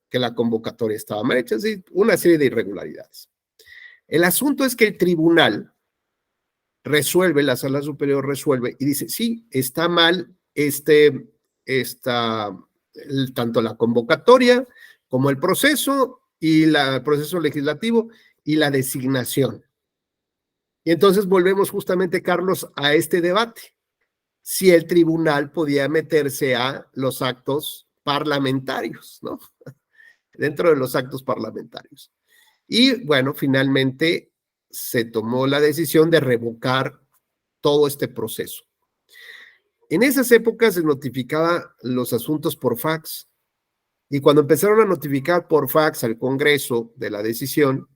que la convocatoria estaba mal hecha, así, una serie de irregularidades. El asunto es que el tribunal resuelve, la sala superior resuelve y dice, sí, está mal tanto la convocatoria como el proceso y el proceso legislativo y la designación. Y entonces volvemos justamente, Carlos, a este debate. Si el tribunal podía meterse a los actos parlamentarios, ¿no? Dentro de los actos parlamentarios. Y bueno, finalmente se tomó la decisión de revocar todo este proceso. En esas épocas se notificaba los asuntos por fax. Y cuando empezaron a notificar por fax al Congreso de la decisión,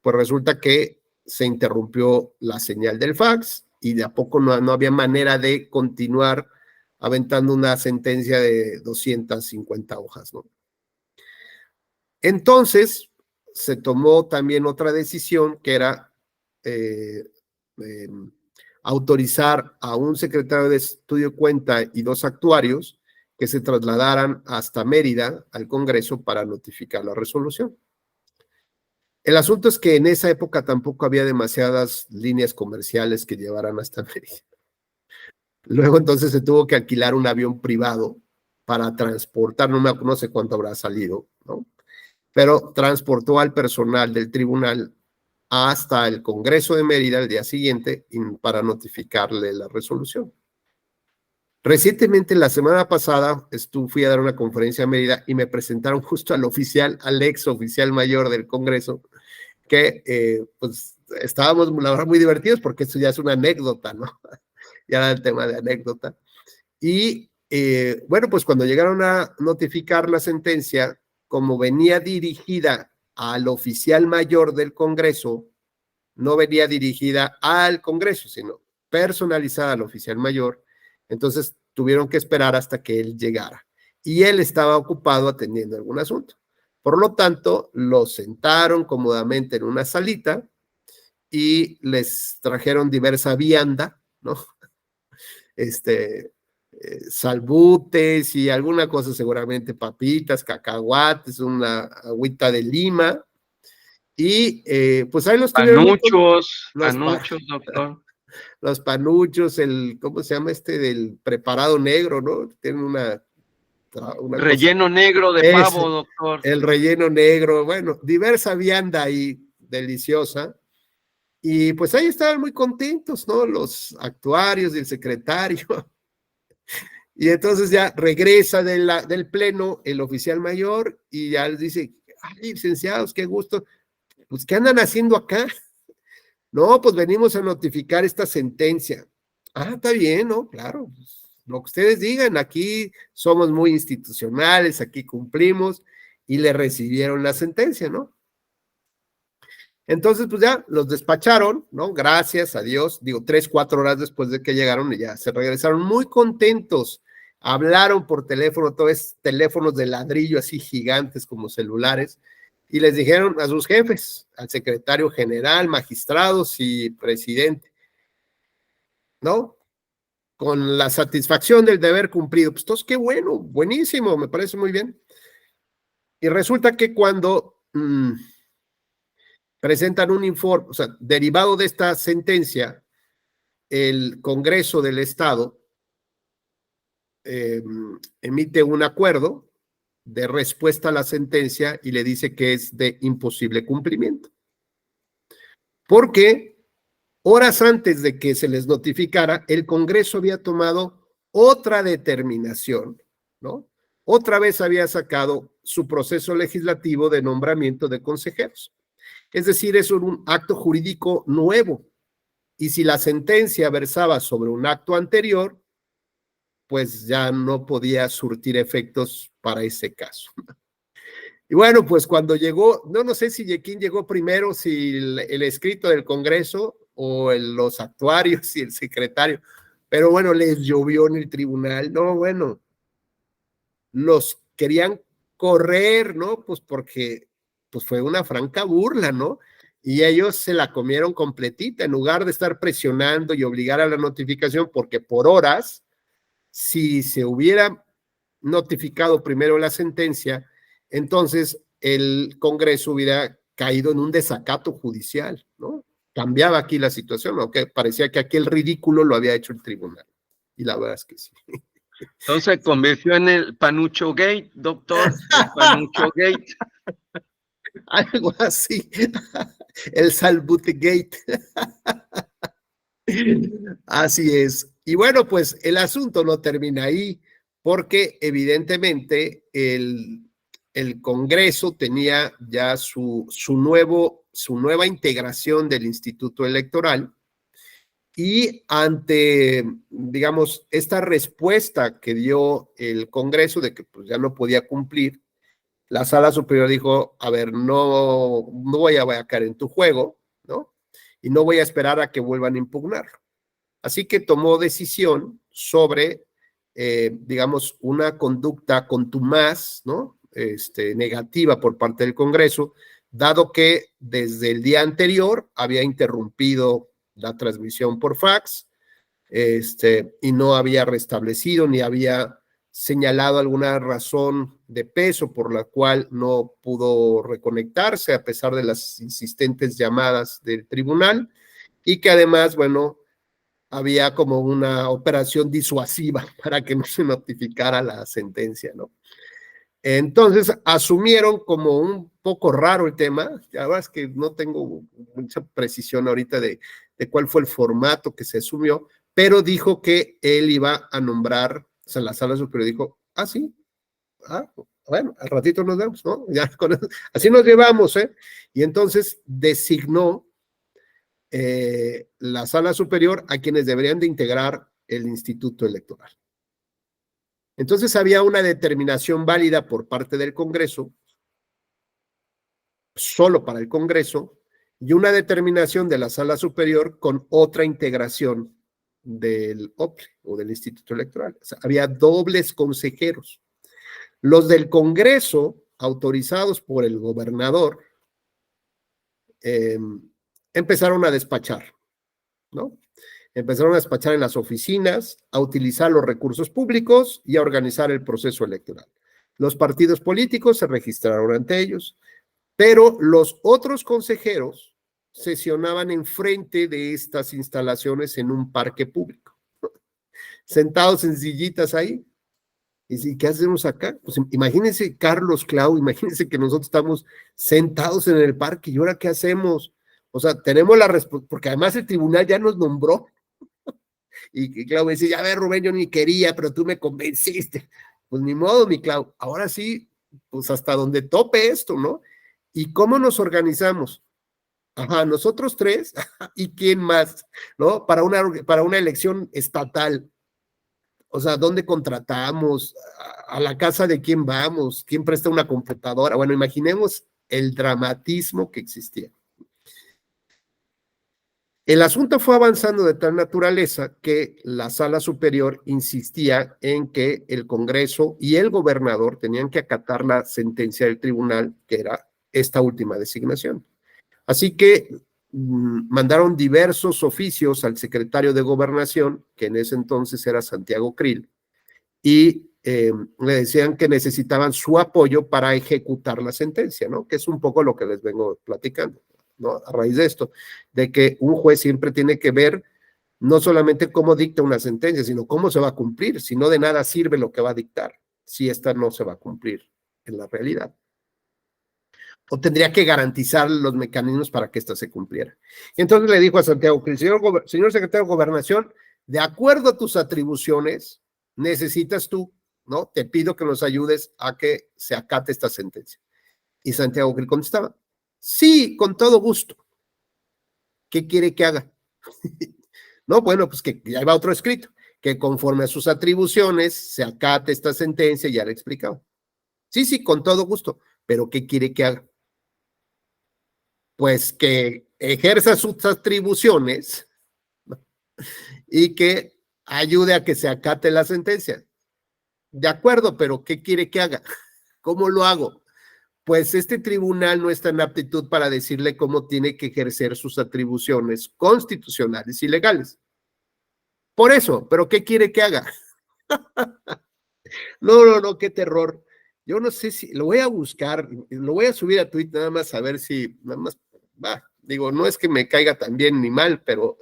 pues resulta que se interrumpió la señal del fax y de a poco no había manera de continuar aventando una sentencia de 250 hojas, ¿no? Entonces, se tomó también otra decisión que era autorizar a un secretario de estudio cuenta y 2 actuarios que se trasladaran hasta Mérida al Congreso para notificar la resolución. El asunto es que en esa época tampoco había demasiadas líneas comerciales que llevaran hasta Mérida. Luego entonces se tuvo que alquilar un avión privado para transportar, no sé cuánto habrá salido, ¿no? Pero transportó al personal del tribunal hasta el Congreso de Mérida el día siguiente para notificarle la resolución. Recientemente, la semana pasada, fui a dar una conferencia a Mérida y me presentaron justo al ex oficial mayor del Congreso, que pues estábamos, la verdad, muy divertidos porque esto ya es una anécdota, ¿no? Ya era el tema de anécdota. Y bueno, pues cuando llegaron a notificar la sentencia, como venía dirigida al oficial mayor del Congreso, no venía dirigida al Congreso, sino personalizada al oficial mayor, entonces tuvieron que esperar hasta que él llegara. Y él estaba ocupado atendiendo algún asunto. Por lo tanto, lo sentaron cómodamente en una salita y les trajeron diversa vianda, ¿no? Salbutes y alguna cosa, seguramente papitas, cacahuates, una agüita de lima, y pues ahí los tuvieron. Panuchos, doctor. Los panuchos, ¿cómo se llama del preparado negro, no? Tienen una relleno cosa negro de pavo, doctor. El relleno negro, bueno, diversa vianda ahí, deliciosa. Y pues ahí estaban muy contentos, ¿no? Los actuarios y el secretario. Y entonces ya regresa del pleno el oficial mayor y ya les dice, ay, licenciados, qué gusto. Pues, ¿qué andan haciendo acá? No, pues venimos a notificar esta sentencia. Ah, está bien, ¿no? Claro, lo que ustedes digan, aquí somos muy institucionales, aquí cumplimos, y le recibieron la sentencia, ¿no? Entonces, pues ya los despacharon, ¿no? Gracias a Dios, 3, 4 horas después de que llegaron, y ya se regresaron muy contentos. Hablaron por teléfono, todos teléfonos de ladrillo así gigantes como celulares, y les dijeron a sus jefes, al secretario general, magistrados y presidente, ¿no? Con la satisfacción del deber cumplido. Pues entonces, qué bueno, buenísimo, me parece muy bien. Y resulta que cuando presentan un informe, o sea, derivado de esta sentencia, el Congreso del Estado emite un acuerdo de respuesta a la sentencia y le dice que es de imposible cumplimiento. Porque horas antes de que se les notificara, el Congreso había tomado otra determinación, ¿no? Otra vez había sacado su proceso legislativo de nombramiento de consejeros. Es decir, es un acto jurídico nuevo. Y si la sentencia versaba sobre un acto anterior, pues ya no podía surtir efectos para ese caso. Y bueno, pues cuando llegó, no sé si quién llegó primero, si el escrito del Congreso o los actuarios y el secretario, pero bueno, les llovió en el tribunal, no, bueno, los querían correr, ¿no? Pues porque pues fue una franca burla, ¿no? Y ellos se la comieron completita, en lugar de estar presionando y obligar a la notificación, porque por horas, si se hubiera notificado primero la sentencia, entonces el Congreso hubiera caído en un desacato judicial, ¿no? Cambiaba aquí la situación, aunque parecía que aquí el ridículo lo había hecho el tribunal. Y la verdad es que sí. Entonces se convirtió en el Panucho Gate, doctor, el Panucho Gate. Algo así. El Salbutegate. Así es. Y bueno, pues el asunto no termina ahí, porque evidentemente el Congreso tenía ya su nueva integración del Instituto Electoral, y ante, digamos, esta respuesta que dio el Congreso de que pues, ya no podía cumplir, la Sala Superior dijo, a ver, no voy a caer en tu juego, ¿no? Y no voy a esperar a que vuelvan a impugnarlo. Así que tomó decisión sobre, digamos, una conducta contumaz, ¿no? Negativa por parte del Congreso, dado que desde el día anterior había interrumpido la transmisión por fax, y no había restablecido ni había señalado alguna razón de peso por la cual no pudo reconectarse a pesar de las insistentes llamadas del tribunal, y que además, bueno, había como una operación disuasiva para que no se notificara la sentencia, ¿no? Entonces asumieron como un poco raro el tema, la verdad es que no tengo mucha precisión ahorita de cuál fue el formato que se asumió, pero dijo que él iba a nombrar, o sea, la Sala Superior dijo, sí, bueno, al ratito nos vemos, ¿no? Ya así nos llevamos, ¿eh? Y entonces designó la Sala Superior a quienes deberían de integrar el Instituto Electoral. Entonces había una determinación válida por parte del Congreso, solo para el Congreso, y una determinación de la Sala Superior con otra integración del OPLE o del Instituto Electoral. O sea, había dobles consejeros. Los del Congreso, autorizados por el gobernador, empezaron a despachar, ¿no? Empezaron a despachar en las oficinas, a utilizar los recursos públicos y a organizar el proceso electoral. Los partidos políticos se registraron ante ellos, pero los otros consejeros sesionaban enfrente de estas instalaciones en un parque público, sentados en sillitas ahí. Y si, ¿qué hacemos acá? Pues imagínense, Carlos, Clau, imagínense que nosotros estamos sentados en el parque, ¿y ahora qué hacemos? O sea, tenemos la respuesta, porque además el tribunal ya nos nombró. Y Clau me dice, ya ver, Rubén, yo ni quería, pero tú me convenciste. Pues ni modo, mi Clau, ahora sí, pues hasta donde tope esto, ¿no? ¿Y cómo nos organizamos? Ajá, nosotros tres, ¿y quién más? ¿No? Para una elección estatal. O sea, ¿dónde contratamos? ¿A la casa de quién vamos? ¿Quién presta una computadora? Bueno, imaginemos el dramatismo que existía. El asunto fue avanzando de tal naturaleza que la Sala Superior insistía en que el Congreso y el gobernador tenían que acatar la sentencia del tribunal, que era esta última designación. Así que mandaron diversos oficios al secretario de Gobernación, que en ese entonces era Santiago Krill, y le decían que necesitaban su apoyo para ejecutar la sentencia, ¿no? Que es un poco lo que les vengo platicando, ¿no? A raíz de esto, de que un juez siempre tiene que ver no solamente cómo dicta una sentencia, sino cómo se va a cumplir. Si no, de nada sirve lo que va a dictar, si esta no se va a cumplir en la realidad. O tendría que garantizar los mecanismos para que esta se cumpliera. Entonces le dijo a Santiago Krill, señor secretario de Gobernación, de acuerdo a tus atribuciones, necesitas tú, ¿no? Te pido que nos ayudes a que se acate esta sentencia. Y Santiago Krill contestaba, sí, con todo gusto. ¿Qué quiere que haga? No, bueno, pues que ya va otro escrito, que conforme a sus atribuciones se acate esta sentencia, ya le he explicado. Sí, con todo gusto, pero ¿qué quiere que haga? Pues que ejerza sus atribuciones, ¿no? Y que ayude a que se acate la sentencia. De acuerdo, pero ¿qué quiere que haga? ¿Cómo lo hago? pues este tribunal no está en aptitud para decirle cómo tiene que ejercer sus atribuciones constitucionales y legales. Por eso, ¿pero qué quiere que haga? No, qué terror. Yo no sé si, lo voy a buscar, lo voy a subir a Twitter nada más a ver si, nada más, digo, no es que me caiga tan bien ni mal, pero,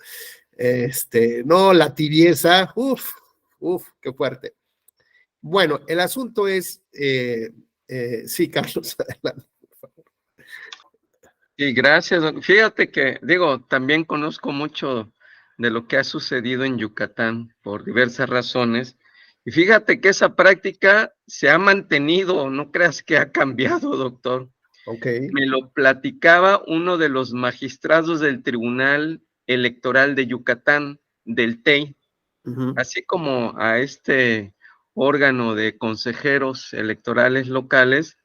no, la tibieza, qué fuerte. Bueno, el asunto es, sí, Carlos, adelante. Y gracias. Fíjate que, digo, también conozco mucho de lo que ha sucedido en Yucatán por diversas razones. Y fíjate que esa práctica se ha mantenido, no creas que ha cambiado, doctor. Ok. Me lo platicaba uno de los magistrados del Tribunal Electoral de Yucatán, del TEI, así como a este órgano de consejeros electorales locales,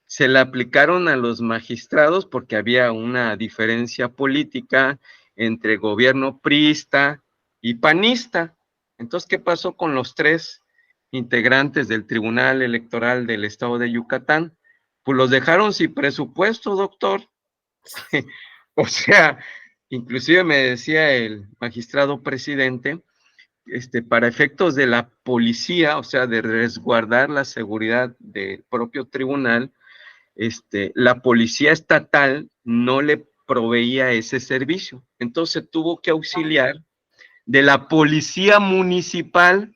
se le aplicaron a los magistrados porque había una diferencia política entre gobierno priista y panista. Entonces, ¿qué pasó con los 3 integrantes del Tribunal Electoral del Estado de Yucatán? Pues los dejaron sin presupuesto, doctor. O sea, inclusive me decía el magistrado presidente, para efectos de la policía, o sea, de resguardar la seguridad del propio tribunal, la policía estatal no le proveía ese servicio. Entonces tuvo que auxiliar de la policía municipal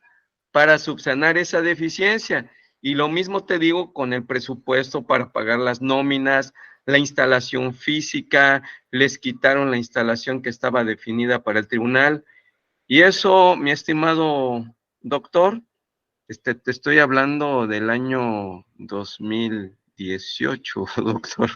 para subsanar esa deficiencia. Y lo mismo te digo con el presupuesto para pagar las nóminas, la instalación física, les quitaron la instalación que estaba definida para el tribunal. Y eso, mi estimado doctor, te estoy hablando del año 2018, doctor.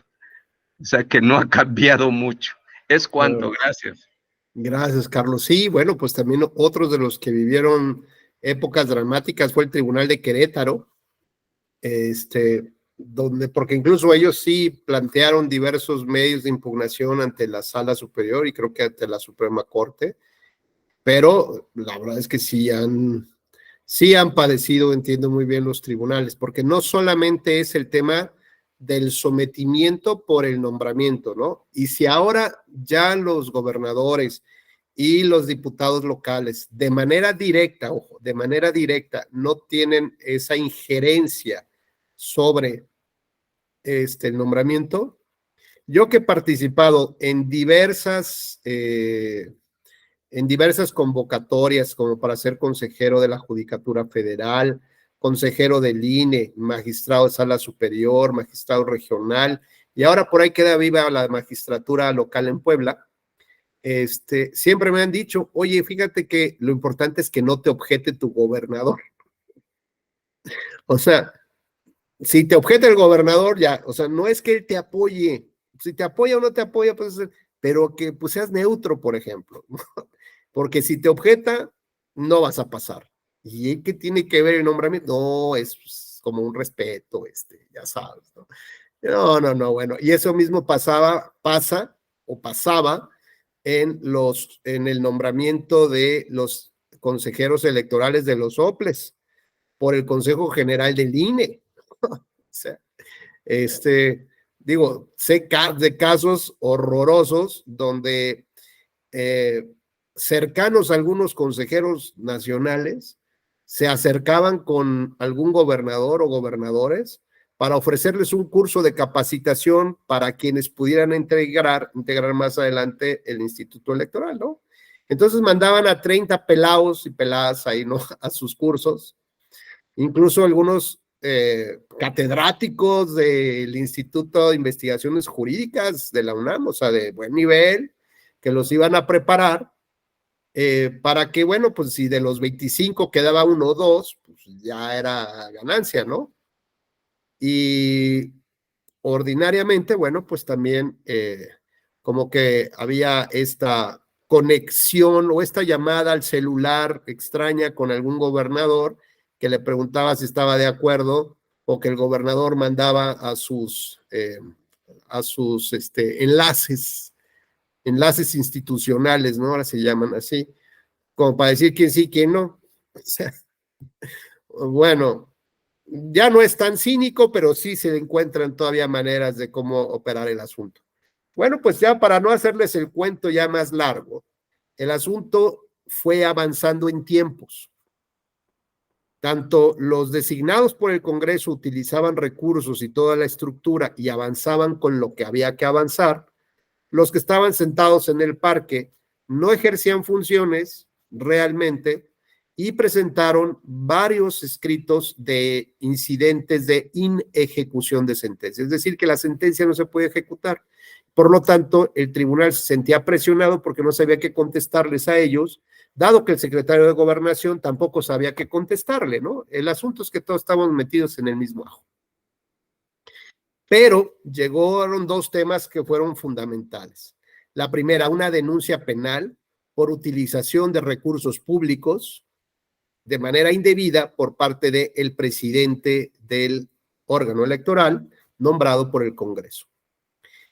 O sea que no ha cambiado mucho. Es cuanto, gracias. Gracias, Carlos. Sí, bueno, pues también otros de los que vivieron épocas dramáticas fue el Tribunal de Querétaro, donde, porque incluso ellos sí plantearon diversos medios de impugnación ante la Sala Superior y creo que ante la Suprema Corte, pero la verdad es que sí han padecido, entiendo muy bien, los tribunales, porque no solamente es el tema del sometimiento por el nombramiento, ¿no? Y si ahora ya los gobernadores y los diputados locales, de manera directa, ojo, de manera directa, no tienen esa injerencia sobre el nombramiento, yo que he participado en diversas convocatorias como para ser consejero de la Judicatura Federal, consejero del INE, magistrado de Sala Superior, magistrado regional, y ahora por ahí queda viva la magistratura local en Puebla. Siempre me han dicho, oye, fíjate que lo importante es que no te objete tu gobernador. O sea, si te objeta el gobernador, ya, o sea, no es que él te apoye, si te apoya o no te apoya, pues, pero que pues, seas neutro, por ejemplo, ¿no? Porque si te objeta, no vas a pasar. ¿Y qué tiene que ver el nombramiento? No, es pues, como un respeto, ya sabes, ¿no? No, bueno, y eso mismo pasaba en el nombramiento de los consejeros electorales de los OPLES por el Consejo General del INE. O sea, digo, sé de casos horrorosos donde cercanos a algunos consejeros nacionales se acercaban con algún gobernador o gobernadores para ofrecerles un curso de capacitación para quienes pudieran integrar más adelante el Instituto Electoral, ¿no? Entonces mandaban a 30 pelados y peladas ahí, ¿no? A sus cursos, incluso algunos catedráticos del Instituto de Investigaciones Jurídicas de la UNAM, o sea, de buen nivel, que los iban a preparar para que, bueno, pues si de los 25 quedaba uno o dos, pues ya era ganancia, ¿no? Y ordinariamente, bueno, pues también como que había esta conexión o esta llamada al celular extraña con algún gobernador que le preguntaba si estaba de acuerdo o que el gobernador mandaba a sus enlaces institucionales, ¿no? Ahora se llaman así, como para decir quién sí, quién no. O sea, bueno, ya no es tan cínico, pero sí se encuentran todavía maneras de cómo operar el asunto. Bueno, pues ya para no hacerles el cuento ya más largo, el asunto fue avanzando en tiempos. Tanto los designados por el Congreso utilizaban recursos y toda la estructura y avanzaban con lo que había que avanzar. Los que estaban sentados en el parque no ejercían funciones realmente y presentaron varios escritos de incidentes de inejecución de sentencia, es decir, que la sentencia no se puede ejecutar. Por lo tanto, el tribunal se sentía presionado porque no sabía qué contestarles a ellos, dado que el secretario de Gobernación tampoco sabía qué contestarle, ¿no? El asunto es que todos estábamos metidos en el mismo ajo. Pero llegaron dos temas que fueron fundamentales. La primera, una denuncia penal por utilización de recursos públicos de manera indebida por parte del presidente del órgano electoral nombrado por el Congreso.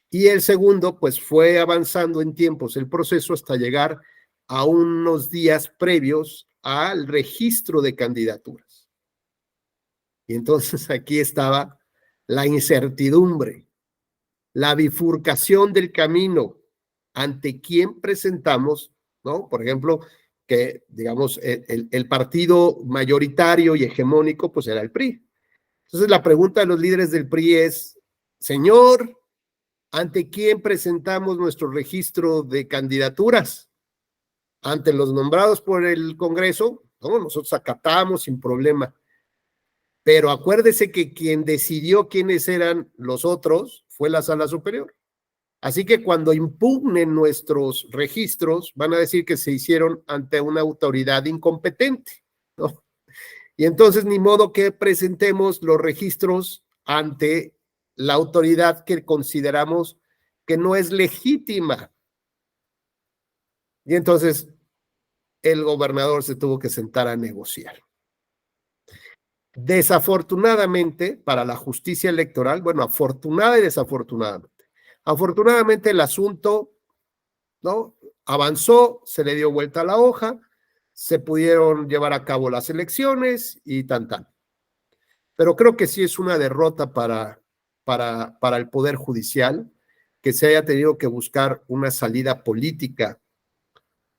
Y el segundo, pues fue avanzando en tiempos el proceso hasta llegar a unos días previos al registro de candidaturas. Y entonces aquí estaba la incertidumbre, la bifurcación del camino ante quién presentamos, ¿no? Por ejemplo, que digamos el partido mayoritario y hegemónico pues era el PRI. Entonces la pregunta de los líderes del PRI es, señor, ¿ante quién presentamos nuestro registro de candidaturas? ¿Ante los nombrados por el Congreso? No, nosotros acatamos sin problema. Pero acuérdese que quien decidió quiénes eran los otros fue la Sala Superior. Así que cuando impugnen nuestros registros, van a decir que se hicieron ante una autoridad incompetente, ¿no? Y entonces ni modo que presentemos los registros ante la autoridad que consideramos que no es legítima. Y entonces el gobernador se tuvo que sentar a negociar. Desafortunadamente, para la justicia electoral, bueno, afortunada y desafortunadamente. Afortunadamente el asunto, ¿no?, avanzó, se le dio vuelta a la hoja, se pudieron llevar a cabo las elecciones y tan. Pero creo que sí es una derrota para el Poder Judicial que se haya tenido que buscar una salida política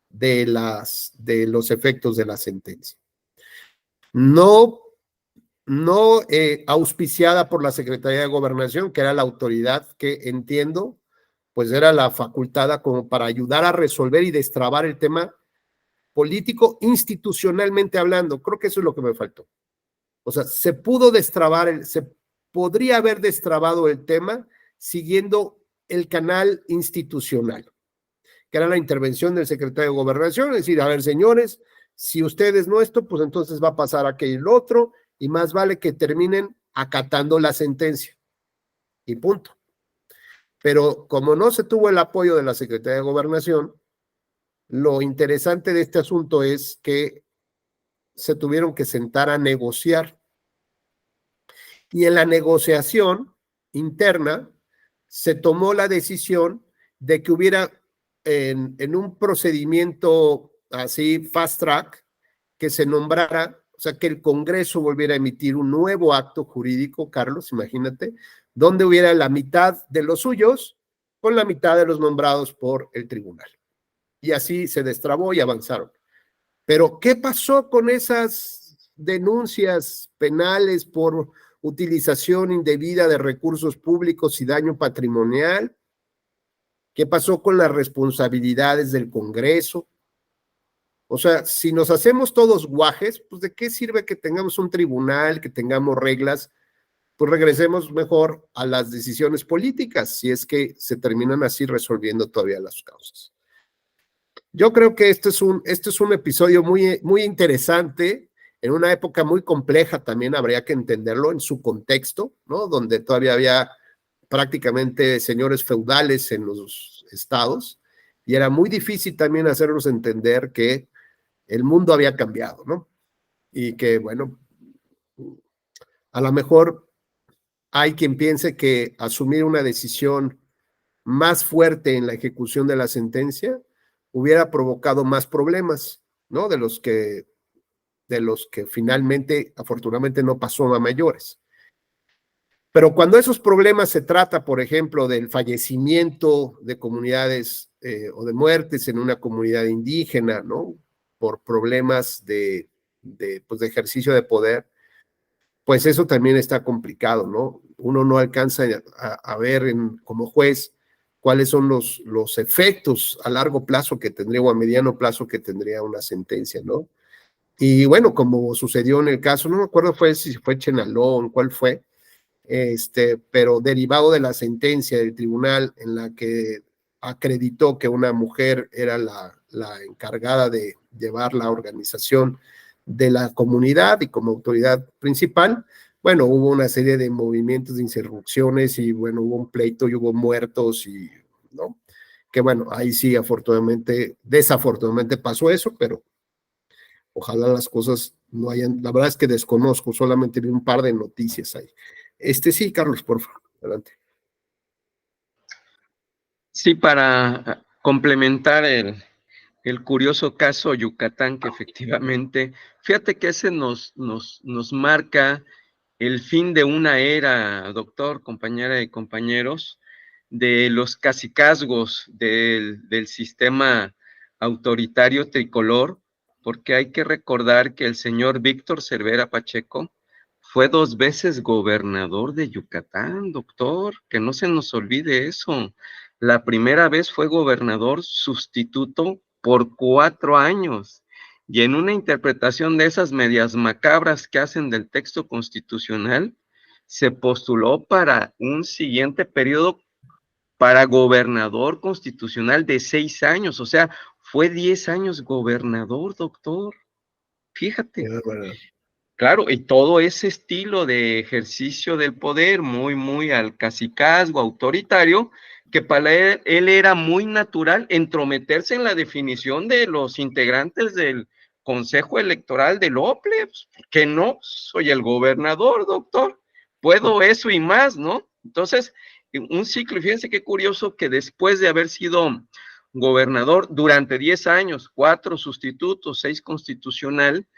de los efectos de la sentencia. No auspiciada por la Secretaría de Gobernación, que era la autoridad que entiendo, pues era la facultada como para ayudar a resolver y destrabar el tema político institucionalmente hablando. Creo que eso es lo que me faltó. O sea, se podría haber destrabado el tema siguiendo el canal institucional, que era la intervención del secretario de Gobernación, es decir, a ver, señores, si ustedes no esto, pues entonces va a pasar aquello y lo otro, y más vale que terminen acatando la sentencia. Y punto. Pero como no se tuvo el apoyo de la Secretaría de Gobernación, lo interesante de este asunto es que se tuvieron que sentar a negociar. Y en la negociación interna se tomó la decisión de que hubiera en un procedimiento así fast track, que se nombrara, o sea, que el Congreso volviera a emitir un nuevo acto jurídico, Carlos, imagínate, donde hubiera la mitad de los suyos con la mitad de los nombrados por el tribunal. Y así se destrabó y avanzaron. Pero, ¿qué pasó con esas denuncias penales por utilización indebida de recursos públicos y daño patrimonial? ¿Qué pasó con las responsabilidades del Congreso? O sea, si nos hacemos todos guajes, pues ¿de qué sirve que tengamos un tribunal, que tengamos reglas? Pues regresemos mejor a las decisiones políticas, si es que se terminan así resolviendo todavía las causas. Yo creo que este es un episodio muy, muy interesante, en una época muy compleja también habría que entenderlo en su contexto, ¿no? Donde todavía había prácticamente señores feudales en los estados, y era muy difícil también hacernos entender que el mundo había cambiado, ¿no? Y que, bueno, a lo mejor hay quien piense que asumir una decisión más fuerte en la ejecución de la sentencia hubiera provocado más problemas, ¿no?, de los que de los que finalmente, afortunadamente, no pasó a mayores. Pero cuando esos problemas se trata, por ejemplo, del fallecimiento de comunidades o de muertes en una comunidad indígena, ¿no? Por problemas de ejercicio de poder, pues eso también está complicado, ¿no? Uno no alcanza a ver como juez cuáles son los efectos a largo plazo que tendría o a mediano plazo que tendría una sentencia, ¿no? Y bueno, como sucedió en el caso, no me acuerdo si fue Chenalón, cuál fue, pero derivado de la sentencia del tribunal en la que acreditó que una mujer era la encargada de llevar la organización de la comunidad y como autoridad principal, bueno, hubo una serie de movimientos de insurrecciones y bueno, hubo un pleito y hubo muertos y, ¿no? Que bueno, ahí sí, desafortunadamente pasó eso, pero ojalá las cosas no hayan, la verdad es que desconozco, solamente vi un par de noticias ahí. Sí, Carlos, por favor, adelante. Sí, para complementar el curioso caso Yucatán, que efectivamente, fíjate que ese nos marca el fin de una era, doctor, compañera y compañeros, de los cacicazgos del sistema autoritario tricolor, porque hay que recordar que el señor Víctor Cervera Pacheco fue 2 veces gobernador de Yucatán, doctor, que no se nos olvide eso. La primera vez fue gobernador sustituto por 4 años. Y en una interpretación de esas medias macabras que hacen del texto constitucional, se postuló para un siguiente periodo para gobernador constitucional de 6 años. O sea, fue 10 años gobernador, doctor. Fíjate. Claro, y todo ese estilo de ejercicio del poder, muy al cacicazgo autoritario, que para él era muy natural entrometerse en la definición de los integrantes del Consejo Electoral del OPLE, que no, soy el gobernador, doctor, puedo eso y más, ¿no? Entonces, un ciclo, y fíjense qué curioso que después de haber sido gobernador durante 10 años, 4 sustitutos, 6 constitucional,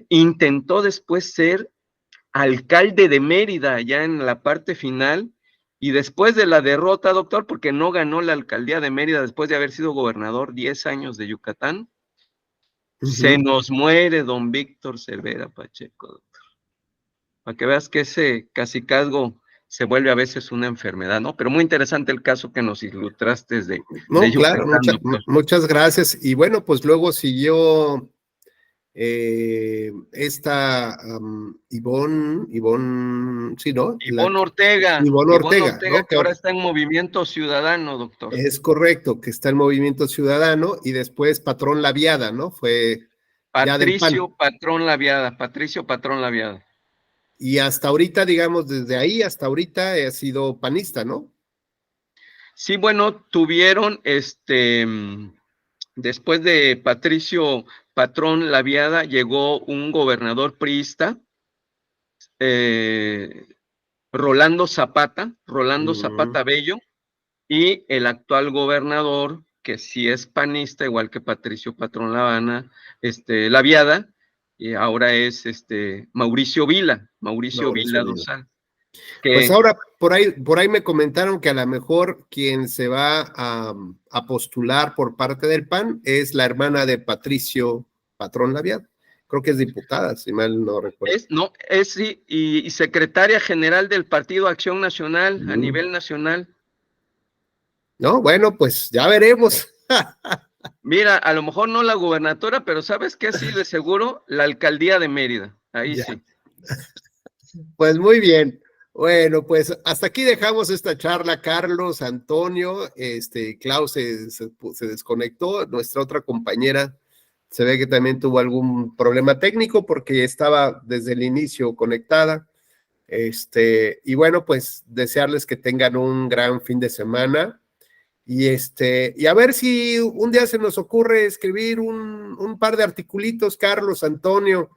intentó después ser alcalde de Mérida, ya en la parte final, y después de la derrota, doctor, porque no ganó la alcaldía de Mérida después de haber sido gobernador 10 años de Yucatán, se nos muere don Víctor Cervera Pacheco, doctor. Para que veas que ese cacicazgo se vuelve a veces una enfermedad, ¿no? Pero muy interesante el caso que nos ilustraste de No, Yucatán, claro, muchas gracias. Y bueno, pues luego siguió esta Ivonne, sí, ¿no? Ivonne Ortega, ¿no? Que ahora está en Movimiento Ciudadano, doctor. Es correcto, que está en Movimiento Ciudadano y después Patrón Laviada, ¿no? Fue Patricio Patrón Laviada. Y hasta ahorita, digamos, desde ahí hasta ahorita ha sido panista, ¿no? Sí, bueno, tuvieron después de Patricio Patrón Laviada, llegó un gobernador priista, Rolando Zapata Bello, y el actual gobernador, que sí es panista, igual que Patricio Patrón Laviada, y ahora es Mauricio Vila Dosal. Pues ahora por ahí me comentaron que a lo mejor quien se va a postular por parte del PAN es la hermana de Patricio Patrón Laviada. Creo que es diputada, si mal no recuerdo. Sí, y secretaria general del Partido Acción Nacional a nivel nacional. No, bueno, pues ya veremos. Mira, a lo mejor no la gubernatura, pero ¿sabes qué? Sí, de seguro, la alcaldía de Mérida. Ahí ya. Sí. Pues muy bien. Bueno, pues hasta aquí dejamos esta charla, Carlos, Antonio, Klaus se desconectó, nuestra otra compañera se ve que también tuvo algún problema técnico porque estaba desde el inicio conectada, y bueno, pues desearles que tengan un gran fin de semana, y a ver si un día se nos ocurre escribir un par de articulitos, Carlos, Antonio,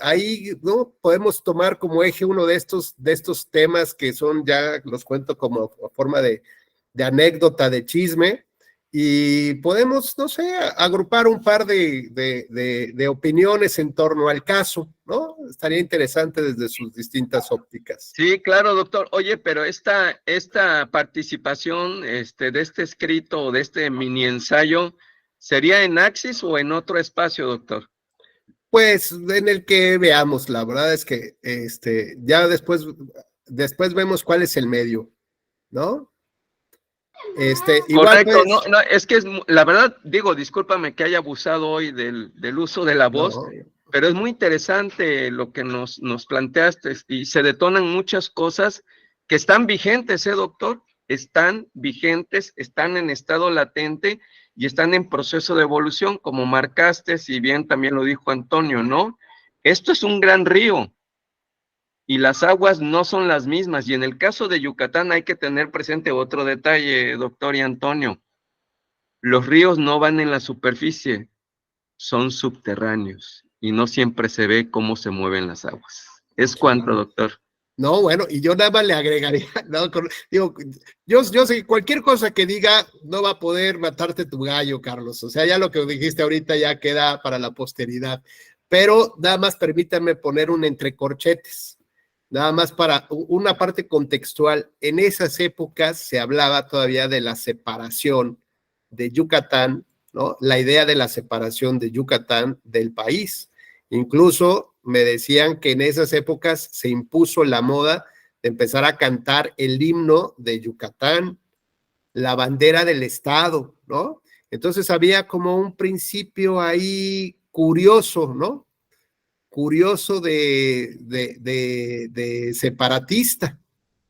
ahí, ¿no? Podemos tomar como eje uno de estos temas que son ya, los cuento como forma de anécdota, de chisme, y podemos, no sé, agrupar un par de opiniones en torno al caso, ¿no? Estaría interesante desde sus distintas ópticas. Sí, claro, doctor. Oye, pero esta participación de este escrito o de este mini ensayo, ¿sería en Axis o en otro espacio, doctor? Pues en el que veamos, la verdad es que ya después vemos cuál es el medio, ¿no? Igual Correcto, pues. no, es que la verdad, digo, discúlpame que haya abusado hoy del uso de la voz, No. pero es muy interesante lo que nos planteaste y se detonan muchas cosas que están vigentes, doctor? Están vigentes, están en estado latente y están en proceso de evolución, como marcaste, si bien también lo dijo Antonio, ¿no? Esto es un gran río y las aguas no son las mismas. Y en el caso de Yucatán hay que tener presente otro detalle, doctor y Antonio. Los ríos no van en la superficie, son subterráneos y no siempre se ve cómo se mueven las aguas. ¿Es cuánto, doctor? No, bueno, y yo nada más le agregaría, ¿no? Digo, yo sé, cualquier cosa que diga no va a poder matarte tu gallo, Carlos. O sea, ya lo que dijiste ahorita ya queda para la posteridad. Pero nada más permítanme poner un entrecorchetes, nada más para una parte contextual. En esas épocas se hablaba todavía de la separación de Yucatán, ¿no? La idea de la separación de Yucatán del país. Incluso me decían que en esas épocas se impuso la moda de empezar a cantar el himno de Yucatán, la bandera del estado, ¿no? Entonces había como un principio ahí curioso, ¿no? Curioso de separatista,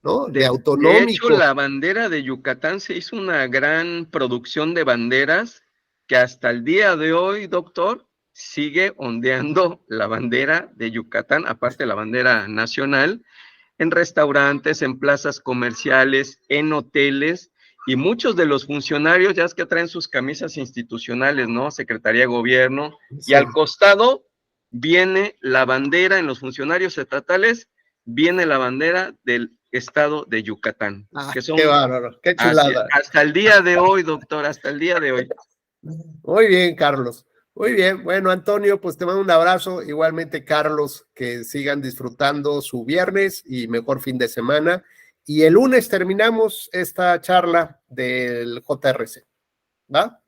¿no? De De hecho, autonómico. la bandera de Yucatán se hizo una gran producción de banderas que hasta el día de hoy, doctor, sigue ondeando la bandera de Yucatán, aparte de la bandera nacional, en restaurantes, en plazas comerciales, en hoteles, y muchos de los funcionarios ya es que traen sus camisas institucionales, ¿no? Secretaría de Gobierno, Sí. Y al costado viene la bandera, en los funcionarios estatales, viene la bandera del estado de Yucatán, que son qué bárbaro, qué chulada. hasta el día de hoy, doctor, hasta el día de hoy. Muy bien, Carlos. Muy bien. Bueno, Antonio, pues te mando un abrazo. Igualmente, Carlos, que sigan disfrutando su viernes y mejor fin de semana. Y el lunes terminamos esta charla del JRC. ¿Va?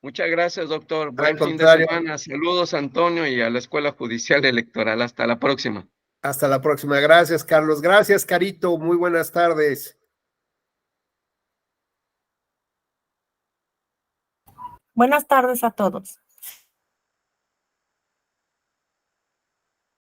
Muchas gracias, doctor. Buen fin de contrario. semana. Saludos, Antonio, y a la Escuela Judicial Electoral. Hasta la próxima. Hasta la próxima. Gracias, Carlos. Gracias, Carito. Muy buenas tardes. Buenas tardes a todos.